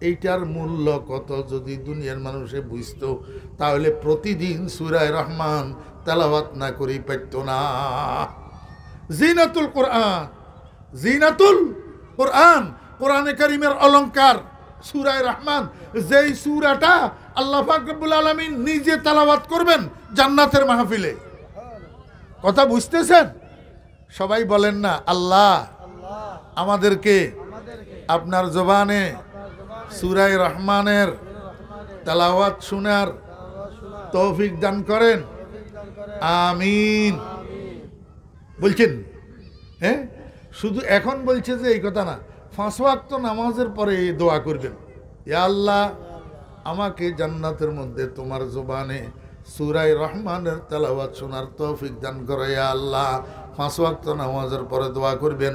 এইটার মূল্য কত যদি দুনিয়ার মানুষে বুঝতো, তাহলে প্রতিদিন সূরা রহমান তেলাওয়াত না করি পারত না। জিনাতুল কোরআন, জিনাতুল কোরআন, কোরআনে কারিমের অলংকার সূরা রহমান। যেই সূরাটা আল্লাহ পাক রব্বুল আলামিন নিজে তেলাওয়াত করবেন জান্নাতের মাহফিলে। কথা বুঝতেছেন? সবাই বলেন না, আল্লাহ আমাদেরকে আপনার জবানে সূরা রহমানের তেলাওয়াত শোনার তৌফিক দান করেন, আমিন। বলছেন হ্যাঁ? শুধু এখন বলছে যে এই কথা না, 5 ওয়াক্ত নামাজের পরে এই দোয়া করবেন, ইয়া আল্লাহ আমাকে জান্নাতের মধ্যে তোমার জবানে সূরা রহমানের তেলাওয়াত শোনার তৌফিক দান করো ইয়া আল্লাহ। 5 ওয়াক্ত নামাজের পরে দোয়া করবেন।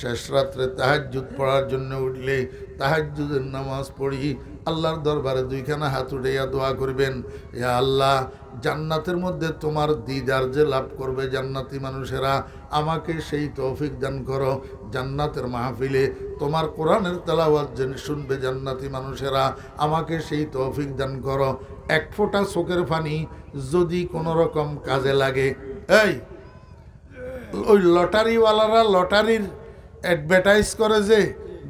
শেষ রাত্রে তাহাজ্জুদ পড়ার জন্য উঠলে তাহাজ্জুদের নামাজ পড়ি আল্লাহর দরবারে 2খানা হাত উঠাইয়া দোয়া করবেন, ইয়া আল্লাহ জান্নাতের মধ্যে তোমার দিদার যে লাভ করবে জান্নাতি মানুষেরা, আমাকে সেই তৌফিক দান করো। জান্নাতের মাহফিলে তোমার কোরআনের তেলাওয়াত যে শুনবে জান্নাতি মানুষেরা, আমাকে সেই তৌফিক দান করো। এক ফোঁটা চোখের পানি যদি কোনো রকম কাজে লাগে, এই ওই লটারিওয়ালারা লটারির অ্যাডভার্টাইজ করে যে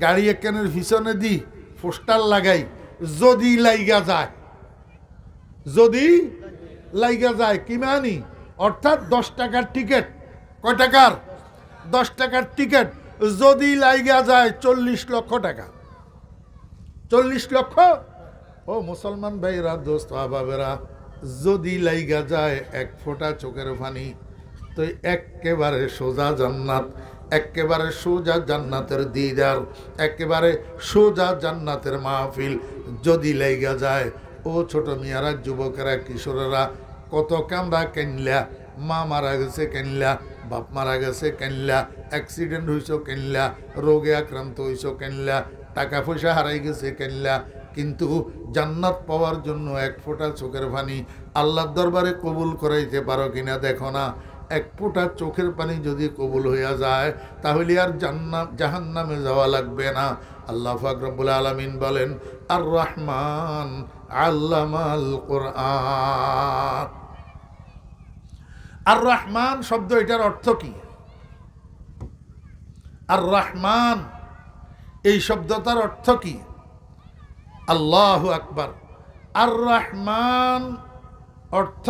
গাড়ি একখানের পিছনে দি পোস্টার লাগাই, যদি লাইগা যায়, যদি লাইগা যায় কি মানি? অর্থাৎ 10 টাকার টিকিট, কয় টাকার? 10 টাকার টিকিট যদি লাইগা যায় 40 লক্ষ টাকা। 40 লক্ষ। ও মুসলমান ভাইরা, দোস্ত আহবাবেরা, যদি লাইগা যায় এক ফোঁটা চোখের পানি, তো একেবারে সোজা জান্নাত, একেবারে সোজা জান্নাতের দিদার, একেবারে সোজা জান্নাতের মাহফিল যদি লাইগা যায়। ও ছোট মেয়েরা, যুবকেরা, কিশোরেরা, কত কান্দা কেনলা, মা মারা গেছে কেনলা, বাপ মারা গেছে কেনলা, অ্যাক্সিডেন্ট হয়েছ কেনলা, রোগে আক্রান্ত হয়েছ কেনলা, টাকা পয়সা হারাই গেছে কেনলা, কিন্তু জান্নাত পাওয়ার জন্য এক ফোঁটা চোখের পানি আল্লাহর দরবারে কবুল করাইতে পারো কিনা দেখো না। এক ফোঁটা চোখের পানি যদি কবুল হইয়া যায়, তাহলে আর জাহান্নামে যাওয়া লাগবে না। আল্লাহ পাক রব্বুল আলামিন বলেন, আর রহমান আল্লামাল কোরআন। আর রহমান শব্দ, এটার অর্থ কি? আর রহমান এই শব্দটার অর্থ কি? আল্লাহু আকবার। আর রহমান অর্থ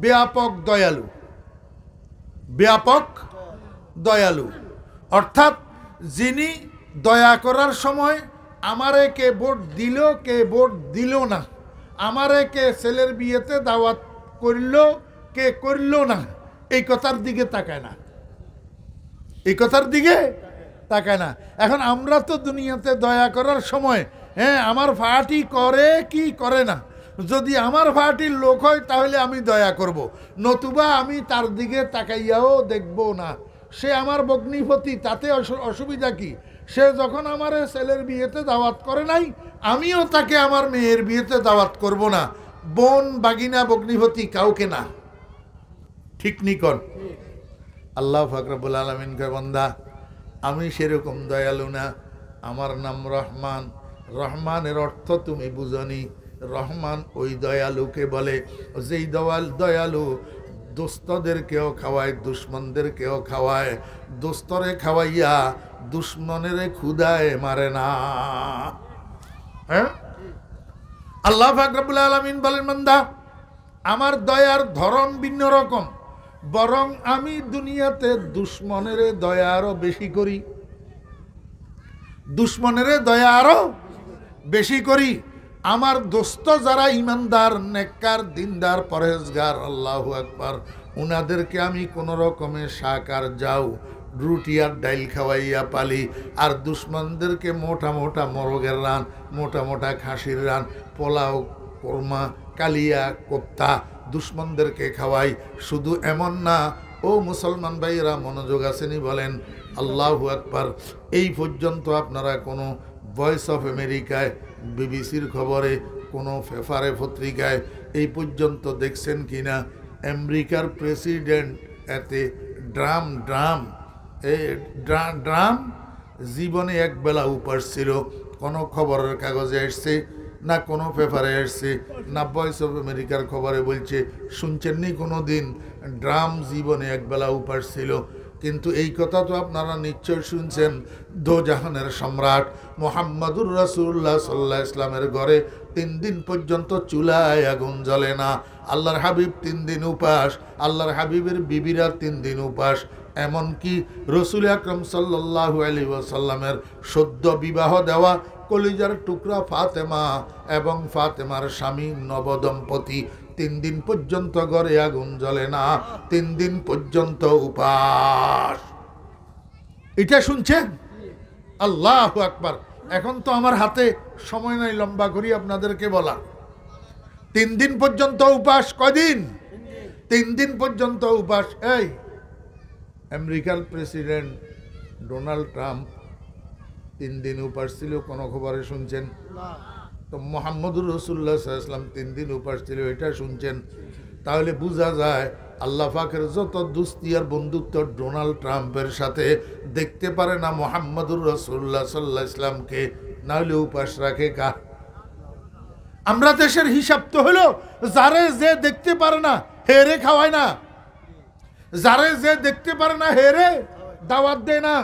ব্যাপক দয়ালু, ব্যাপক দয়ালু। অর্থাৎ যিনি দয়া করার সময় আমারে কে ভোট দিল, কে ভোট দিল না, আমারে কে ছেলের বিয়েতে দাওয়াত করল, কে করল না, এই কথার দিকে তাকায় না, এই কথার দিকে তাকায় না। এখন আমরা তো দুনিয়াতে দয়া করার সময়, হ্যাঁ, আমার পার্টি করে কি করে না, যদি আমার পার্টির লোক হয় তাহলে আমি দয়া করব, নতুবা আমি তার দিকে তাকাইয়াও দেখব না। সে আমার ভগ্নিপতি, তাতে অসুবিধা কি? সে যখন আমার ছেলের বিয়েতে দাওয়াত করে নাই, আমিও তাকে আমার মেয়ের বিয়েতে দাওয়াত করব না। বোন, বাগিনা, ভগ্নিপতি কাউকে না। ঠিক নিকন? আল্লাহ পাক রব্বুল আলামিন কয়, বান্দা আমি সেরকম দয়ালু না, আমার নাম রহমান। রহমানের অর্থ তুমি বুঝনি। রহমান ওই দয়ালুকে বলে যেই দয়ালু দোস্তদেরকেও খাওয়ায়, দুশ্মনদেরকেও খাওয়ায়, দোস্তরে খাওয়াইয়া দুশ্মনের ক্ষুধায় মারে না। হ্যাঁ, আল্লাহ পাক রব্বুল আলামিন বলেন, বান্দা আমার দয়ার ধরন ভিন্ন রকম, বরং আমি দুনিয়াতে দুশ্মনের দয়া আরো বেশি করি, দুশ্মনের দয়া আরো বেশি করি। আমার দোস্ত যারা ইমানদার নেককার দিনদার পরহেজগার আল্লাহু আকবার উনাদেরকে আমি কোনো রকমের শাক আর যাও রুটি আর ডাইল খাওয়াইয়া পালি আর দুশ্মনদেরকে মোটা মোটা মোরগের রান মোটা মোটা খাসির রান পোলাও কোরমা কালিয়া কোপ্তা দুশ্মনদেরকে খাওয়াই শুধু এমন না ও মুসলমান ভাইয়েরা মনোযোগ আসেনি বলেন আল্লাহু আকবার এই পর্যন্ত আপনারা কোনো ভয়েস অফ আমেরিকায় বিবিসির খবরে কোনো পেপারে পত্রিকায় এই পর্যন্ত দেখছেন কিনা আমেরিকার প্রেসিডেন্ট এতে ড্রাম ড্রাম ড্রাম জীবনে একবেলা উপাস ছিল কোনো খবরের কাগজে এসছে না কোনো পেপারে এসছে না ভয়েস অফ আমেরিকার খবরে বলছে শুনছেননি কোনো দিন ড্রাম জীবনে একবেলা উপাস ছিল কিন্তু এই কথা তো আপনারা নিশ্চয় শুনছেন দোজাহানের সম্রাট মুহাম্মদুর রাসূলুল্লাহ সাল্লাল্লাহু আলাইহি ইসলামের ঘরে 3 দিন পর্যন্ত চুলায় আগুন জ্বলে না আল্লাহর হাবিব 3 দিন উপাস আল্লাহর হাবিবের বিবিরা 3 দিন উপাস এমনকি রসুল আকরাম সাল্লাল্লাহু আলাইহি ওয়াসাল্লামের সদ্য বিবাহ দেওয়া কলিজার টুকরা ফাতেমা এবং ফাতেমার স্বামী নবদম্পতি 3 দিন পর্যন্ত ঘরে আগুন জ্বলে না 3 দিন পর্যন্ত উপাস এটা শুনছেন আল্লাহু আকবার এখন তো আমার হাতে সময় নাই লম্বা করি আপনাদেরকে বলা 3 দিন পর্যন্ত উপাস কয়দিন 3 দিন পর্যন্ত উপাস এই আমেরিকার প্রেসিডেন্ট ডোনাল্ড ট্রাম্প 3 দিন উপাস ছিল কোনো খবরে শুনছেন তো মুহাম্মদুর রাসূলুল্লাহ সাল্লাল্লাহু আলাইহি ওয়াসাল্লাম 3 দিন উপাস ছিল এটা শুনছেন তাহলে বোঝা যায় আল্লাহ পাকের যত দোস্তি আর বন্ধুত্ব ডোনাল্ড ট্রাম্পের সাথে দেখতে পারে না মুহাম্মদুর রাসূলুল্লাহ সাল্লাল্লাহু আলাইহি ওয়াসাল্লামকে না হলে উপাস রাখে কা আমরা দেশের হিসাব তো হলো যারে যে দেখতে পারে না হেরে খাওয়ায় না যারে যে দেখতে পারে না হেরে দাওয়াত দেয় না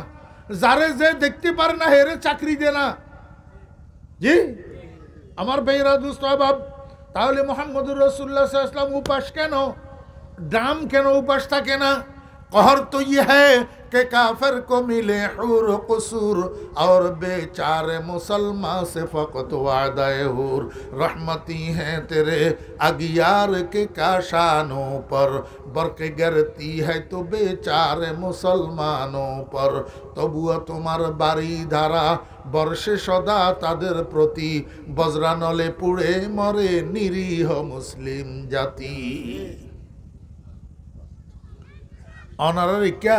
যারে যে দেখতে পারে না হেরে চাকরি দেয় না জি আমার ভাইরা দোস্ত বাব তাহলে মুহাম্মদুর রাসূলুল্লাহ সাল্লাল্লাহু আলাইহি ওয়াসাল্লাম উপাস কেন দাম কেন উপাস থাকে না कहर तो ये है कि काफिर को मिले हूर कसूर और बेचारे मुसलमान से फ़कत वादाए हूर रहमती हैं तेरे अगियार के काशानों पर बरक गिरती है तो बेचारे मुसलमानों पर तबुआ तुम्हार बारी धारा बर्षे सदा तादेर प्रति बज्रानले पुड़े मरे निरीह मुस्लिम जाति অনারারি কে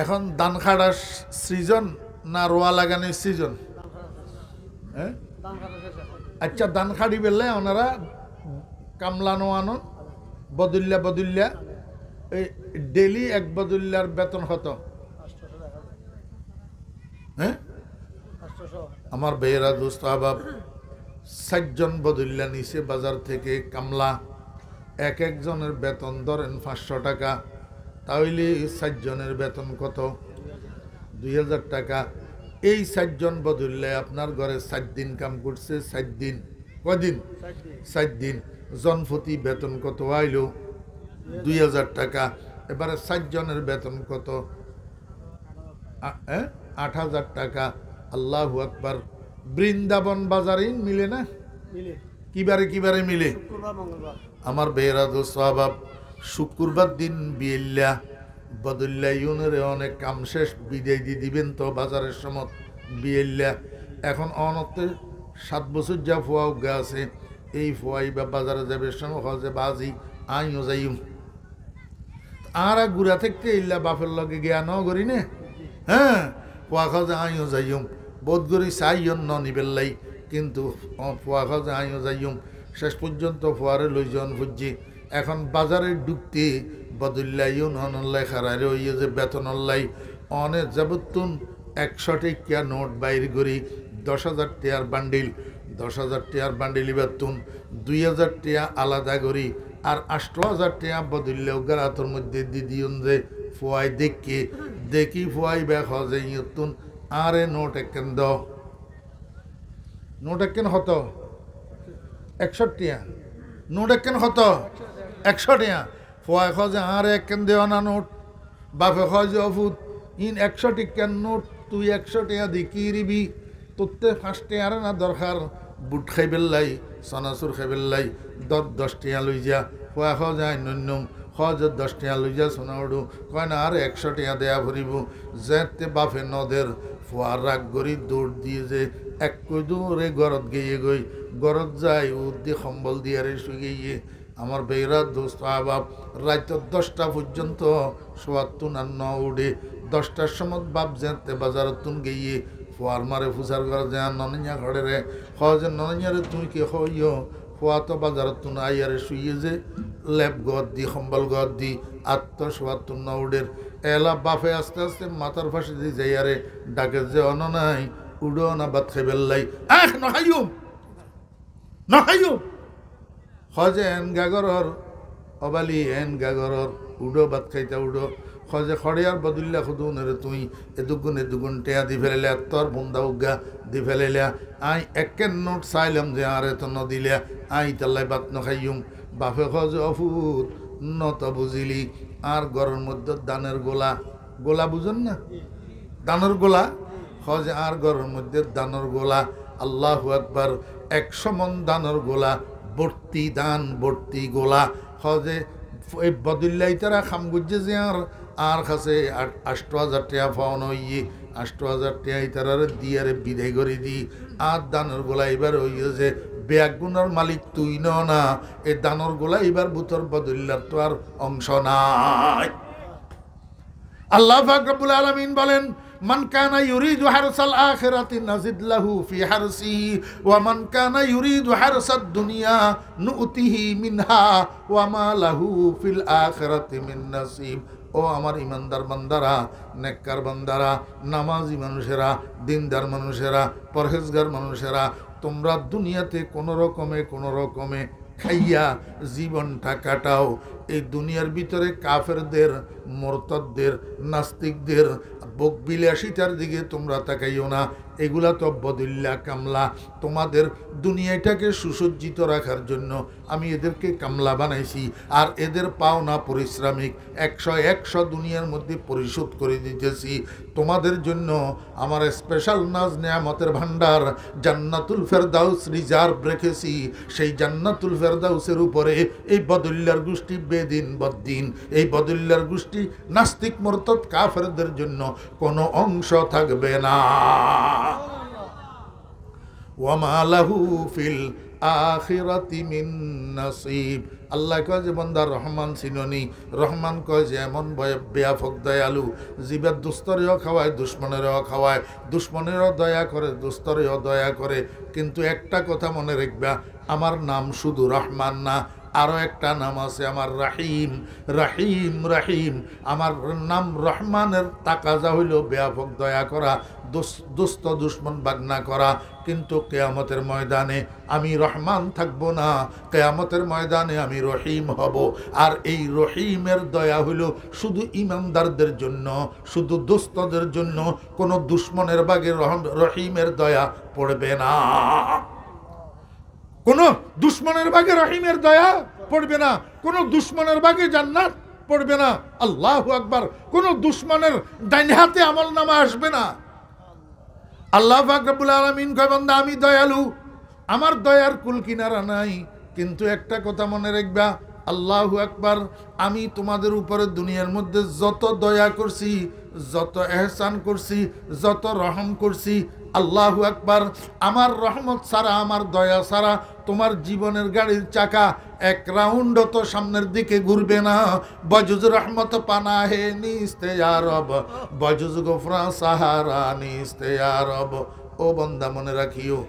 এখন ধান খাড়ার সিজন না রোয়া লাগানোর সিজন হ্যাঁ আচ্ছা ধান খাড়ি বেলে ওনারা কামলানো আনো বদুল্লা এই ডেলি এক বদুল্লার বেতন কত হ্যাঁ আমার বেয়েরা দোস্ত আবাব 60 জন বদুল্লা নিচে বাজার থেকে কামলা এক একজনের বেতন ধরেন 500 টাকা তাহলে 60 জনের বেতন কত 2000 টাকা এই 60 জন বদুল্লাহ আপনার ঘরে 60 দিন কাম করছে 60 দিন কয়দিন 60 দিন জনপ্রতি বেতন কত আইলো 2000 টাকা এবারে 60 জনের বেতন কত 8000 টাকা আল্লাহু আকবার বৃন্দাবন বাজারে মিলে না মিলে কিবারে মিলে আমার বেয়েরা দোস্ত আবাব শুক্রবার দিন বিয়েল্লা বদুল্লা ইউনের অনেক কাম শেষ বিদায় দিয়ে দিবেন তো বাজারের সময় বিয়েল্লা এখন অনতে 7 বছর যা ফোয়া উগা আছে এই ফোয়াই বা বাজারে যাবে সময় হজে বাজি আইও যাইম আর গুড়া থেকে ইল্লা বাপের লগে গিয়া ন করি নে হ্যাঁ ফোয়া খাজে আইও যাইম বোধ করি চাইন ন নিবেল্লাই কিন্তু ফোয়া খাজে আইও যাইম শেষ পর্যন্ত ফোয়ারে লই যান বুঝছি এখন বাজারে ঢুকতে বদুল্লা ইউনলাই খারারে ওই যে বেতন অল্লাই অনেক যাবতুন 100 টাকা নোট বাইর করি 10,000 টাকার বান্ডিল 10,000 টাকার বান্ডিল বেতন 2,000 টাকা আলাদা করি আর 8,000 টাকা বদুল্লা গারাতর মধ্যে দিদিউন যে ফোয়াই দেখি ফোয়াই ব্যাগ হজে ইয়তুন আরে নোট একখান দ নোট একখান হতো 61 টাকা নোট একখান হতো 100 টাকা ফোয়াই খোঁজে আর একখান দেওয়া না নোট বাপে খোঁজে অফুত ইন 100 টাকার নোট তুই 100 টাকা দি কি রিবি তোরতে 5 টাকা না দরকার বুট খাই পেলাই চনাচুর খাই পেলাই 10 টিয়া লই যা খোৱা খাওয়া যায় নন্যম খোৱা 10 টিয়া লই যা সোনা উড়ু কয় না আর 100 টিয়া দেয়া ভরিব যেতে বাফে নদের ফুয়ার রাগ গড়ি দৌড় দিয়ে যে এক কই দূরে গরত গিয়ে গই গরত যায় উদ্দি সম্বল দিয়ে রে শুয়ে গিয়ে আমার বেইরা দোস্ত আবাব রাত 10টা পর্যন্ত সোয়াত্তুন আর ন উড়ে 10টার সময় বাপ যেতে বাজারতুন গিয়ে ফুয়ার মারে ফুসার ঘরে যা ননিয়া ঘরে রে যে ননিয়ারে তুই কি হইও ফুয়া তো বাজারতুন আইয়ারে শুয়ে যে লেপ গদ দি সম্বল গদ দি সোয়াত্তুন ন উড়ের এলা বাফে আস্তে আস্তে মাথার ফাঁসি দিয়ে যাইয়ারে ডাকে যে অন নাই উড়ো না বাদ খাই বেল্লাই নহাইও হজে এন গাগরর অবালি এন গাগরর উড়ো বাদ খাইতা উড়ো হজে খড়িয়ার বদুল্লা খুদুন রে তুই এদুগুন টেয়া দি ফেলে তোর বন্ধা উগা দি ফেলে আই একের নোট চাইলাম যে আরে তো নদিলে আই তাল্লাই বাত নখাইম বাপে হজে অফুত নত বুঝিলি আর গরর মধ্যে দানের গোলা গোলা বুঝেন না দানের গোলা হজে আর গরর মধ্যে দানের গোলা আল্লাহু আকবার 100 মন দানের গোলা ভর্তি দান ভর্তি গোলা হজে এই বদুল্লাই তারা খামগুজে যে আর কাছে 8000 টাকা পাওন হইয়ে 8000 টাকা তারারে দিয়ারে বিদায় করে দি আর দানের গোলা এবার হইয়ে যে ব্যাগুনার মালিক তুই না এই দানের গোলা এবার বুতর বদুল্লার তো আর অংশ নাই আল্লাহ পাক রব্বুল আলামিন বলেন মান কানা ইউরিদু হারসাল আখিরাতি নাজিদ লাহু ফি হারসিহি ওয়া মান কানা ইউরিদু হারসাদ দুনিয়া নুতিহি মিনহা ওয়া মা লাহু ফিল আখিরাতি মিন নাসিব ও আমার ইমানদার বান্দারা নেককার বান্দারা নামাজি মানুষেরা দিনদার মানুষেরা পরহেজগার মানুষেরা তোমরা দুনিয়াতে কোনো রকমে খাইয়া জীবনটা কাটাও এই দুনিয়ার ভিতরে কাফেরদের মুরতাদদের নাস্তিকদের বকবিলাসিতার দিকে তোমরা তাকাইও না এগুলা তো বদুল্লা কামলা তোমাদের দুনিয়াটাকে সুসজ্জিত রাখার জন্য আমি এদেরকে কামলা বানাইছি আর এদের পাওনা পরিশ্রমিক 100 দুনিয়ার মধ্যে পরিশোধ করে দিতেছি তোমাদের জন্য আমার স্পেশাল নাজ নেয়ামতের ভান্ডার জান্নাতুল ফেরদাউস রিজার্ভ রেখেছি সেই জান্নাতুল ফেরদাউসের উপরে এই বদুল্লার গোষ্ঠী বেদিন বদ্দিন এই বদুল্লার গোষ্ঠী নাস্তিক মুরতাদ কাফেরদের জন্য কোনো অংশ থাকবে না ওয়ামা লাহু ফিল আখিরাতি মিন নাসিব আল্লাহ কয় যে বান্দা রহমান চিননি রহমান কয় যে এমন ব্যাপক দয়ালু জীবের দুস্তরেও খাওয়ায় দুশ্মনেরও খাওয়ায় দুশ্মনেরও দয়া করে দুস্তরেও দয়া করে কিন্তু একটা কথা মনে রাখবা আমার নাম শুধু রহমান না আরো একটা নাম আছে আমার রাহিম রাহিম রাহিম আমার নাম রহমানের তাকাজা হইল ব্যাপক দয়া করা দুস্থ দুশ্মন বাগনা করা কিন্তু কিয়ামতের ময়দানে আমি রহমান থাকব না কিয়ামতের ময়দানে আমি রহিম হব আর এই রহিমের দয়া হইল শুধু ইমানদারদের জন্য শুধু দুস্থদের জন্য কোনো দুশ্মনের বাগে রহিমের দয়া পড়বে না কোন দুশ্মনের বাগে রহিমের দয়া পড়বে না কোন দুশ্মনের বাগে জান্নাত পড়বে না আল্লাহু আকবার কোন দুশ্মনের ডাইন হাতে আমলনামা আসবে না আল্লাহ পাক রব্বুল আলামিন কয় বান্দা আমি দয়ালু আমার দয়ার কুল কিনারা নাই কিন্তু একটা কথা মনে রাখবা আল্লাহু আকবার আমি তোমাদের উপরে দুনিয়ার মধ্যে যত দয়া করছি যত এহসান করছি যত রহম করছি আল্লাহু আকবার আমার রহমত ছাড়া আমার দয়া ছাড়া তোমার জীবনের গাড়ির চাকা এক রাউন্ড তো সামনের দিকে ঘুরবে না বজুজ রহমত পানা হে নিস্তে ইয়া রব বজুজ গফরা সাহারা নিস্তে ইয়া রব ও বান্দা মনে রাখিও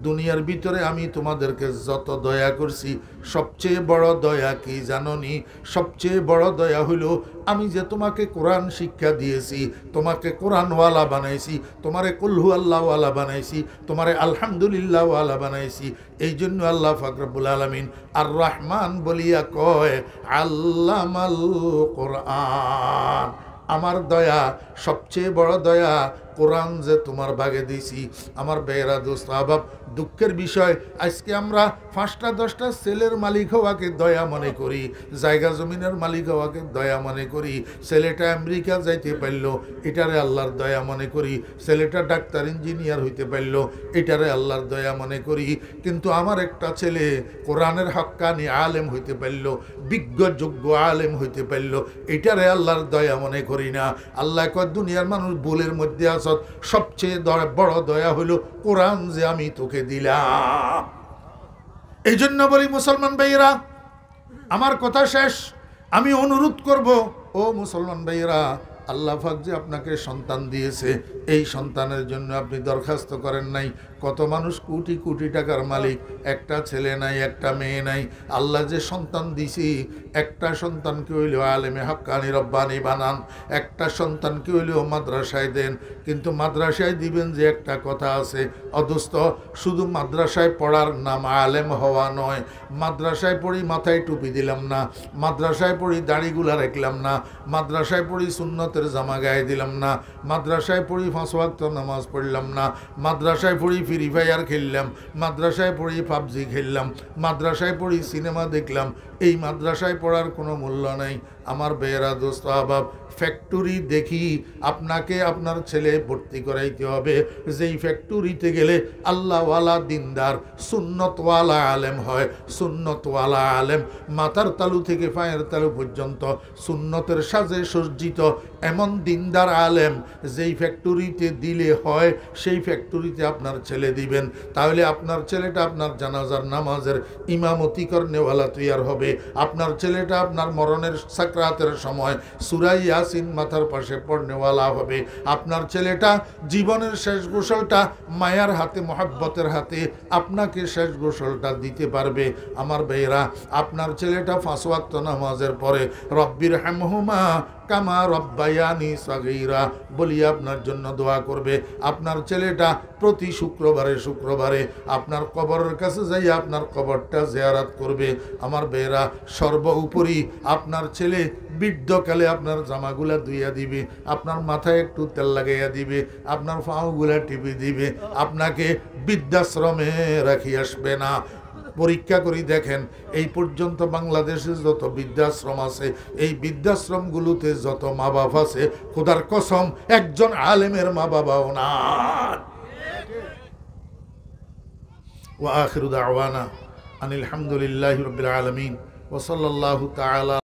দুনিয়ার ভিতরে আমি তোমাদেরকে যত দয়া করছি সবচেয়ে বড় দয়া কি জানোনি সবচেয়ে বড় দয়া হলো আমি যে তোমাকে কোরআন শিক্ষা দিয়েছি তোমাকে কোরআনওয়ালা বানাইছি তোমারে কুলহু আল্লাহওয়ালা বানাইছি তোমারে আলহামদুলিল্লাহওয়ালা বানাইছি এই জন্য আল্লাহ পাক রব্বুল আলামিন আর রহমান বলিয়া কয় আল্লামাল কোরআন আমার দয়া সবচেয়ে বড় দয়া কোরআন যে তোমার ভাগে দিছি। আমার বেয়েরা দোস্ত আহবাব, দুঃখের বিষয় আজকে আমরা 5টা 10টা ছেলের মালিক হওয়াকে দয়া মনে করি, জায়গা জমিনের মালিক হওয়াকে দয়া মনে করি। ছেলেটা আমেরিকা যাইতে পারল, এটারে আল্লাহর দয়া মনে করি। ছেলেটা ডাক্তার ইঞ্জিনিয়ার হইতে পারল, এটারে আল্লাহর দয়া মনে করি। কিন্তু আমার একটা ছেলে কোরআনের হক্কানি আলেম হইতে পারল, বিজ্ঞ যোগ্য আলেম হইতে পারল, এটারে আল্লাহর দয়া মনে করি না। আল্লাহ কয় দুনিয়ার মানুষ ভুলের মধ্যে আসত, সবচেয়ে বড় দয়া হইল কোরআন যে আমি তোকে দিলাম। এই জন্য বলি মুসলমান ভাইয়েরা, আমার কথা শেষ, আমি অনুরোধ করব ও মুসলমান ভাইয়েরা, আল্লাহ পাক যে আপনাকে সন্তান দিয়েছে, এই সন্তানের জন্য আপনি দরখাস্ত করেন নাই। কত মানুষ কোটি কোটি টাকার মালিক, একটা ছেলে নাই, একটা মেয়ে নাই। আল্লাহ যে সন্তান দিছি, একটা সন্তানকে হইলেও আলেমে হক্কানি রব্বানি বানান, একটা সন্তানকে হইলেও মাদ্রাসায় দেন। কিন্তু মাদ্রাসায় দিবেন যে একটা কথা আছে অদোস্ত, শুধু মাদ্রাসায় পড়ার নাম আলেম হওয়া নয়। মাদ্রাসায় পড়ি মাথায় টুপি দিলাম না, মাদ্রাসায় পড়ি দাড়িগুলা রাখলাম না, মাদ্রাসায় পড়ি সুন্নতের জামা গায়ে দিলাম না, মাদ্রাসায় পড়ি 5 ওয়াক্ত নামাজ পড়লাম না, মাদ্রাসায় পড়ি ফ্রি ফায়ার খেললাম, মাদ্রাসায় পড়ি পাবজি খেললাম, মাদ্রাসায় পড়ি সিনেমা দেখলাম। এই মাদ্রাসায় পড়ার কোনো মূল্য নাই। আমার বেয়েরা দোস্ত আহবাব, ফ্যাক্টরি দেখি আপনাকে আপনার ছেলে ভর্তি করাইতে হবে, যেই ফ্যাক্টরিতে গেলে আল্লাহওয়ালা দিনদার সুন্নতওয়ালা আলেম হয়। সুন্নতওয়ালা আলেম মাথার তালু থেকে পায়ের তালু পর্যন্ত সুন্নতের সাজে সজ্জিত এমন দিনদার আলেম যেই ফ্যাক্টরিতে দিলে হয়, সেই ফ্যাক্টরিতে আপনার ছেলে দিবেন। তাহলে আপনার ছেলেটা আপনার জানাজার নামাজের ইমামতি করনেওয়ালা তৈয়ার হবে। আপনার ছেলেটা আপনার মরণের সাকরাতের সময় সূরা ইয়াসিন মাথার পাশে পড়নেওয়ালা হবে। আপনার ছেলেটা জীবনের শেষ গোসলটা মায়ার হাতে, মহাব্বতের হাতে আপনাকে শেষ গোসলটা দিতে পারবে। আমার ভাইয়েরা, আপনার ছেলেটা 5 ওয়াক্ত নামাজের পরে রব্বির হামহুমা কামা রব্বায়ানি সাগীরা বলি আপনার জন্য দোয়া করবে। আপনার ছেলেটা প্রতি শুক্রবারে আপনার কবরের কাছে যাই আপনার কবরটা জিয়ারত করবে। আমার বেয়েরা, সর্বোপরি আপনার ছেলে বৃদ্ধকালে আপনার জামাগুলা ধুইয়া দিবে, আপনার মাথায় একটু তেল লাগাইয়া দিবে, আপনার পাওগুলা টিপে দিবে, আপনাকে বৃদ্ধাশ্রমে রাখি আসবে না। পরীক্ষা করি দেখেন, এই পর্যন্ত বাংলাদেশে যত বৃদ্ধাশ্রম আছে, এই বৃদ্ধাশ্রমগুলোতে যত মা বাপ আছে, খোদার কসম একজন আলেমের মা বাবাও না। ওয়া আখিরু দাওয়ানা আনিল হামদুলিল্লাহি রাব্বিল আলামিন ওয়া সাল্লাল্লাহু তাআলা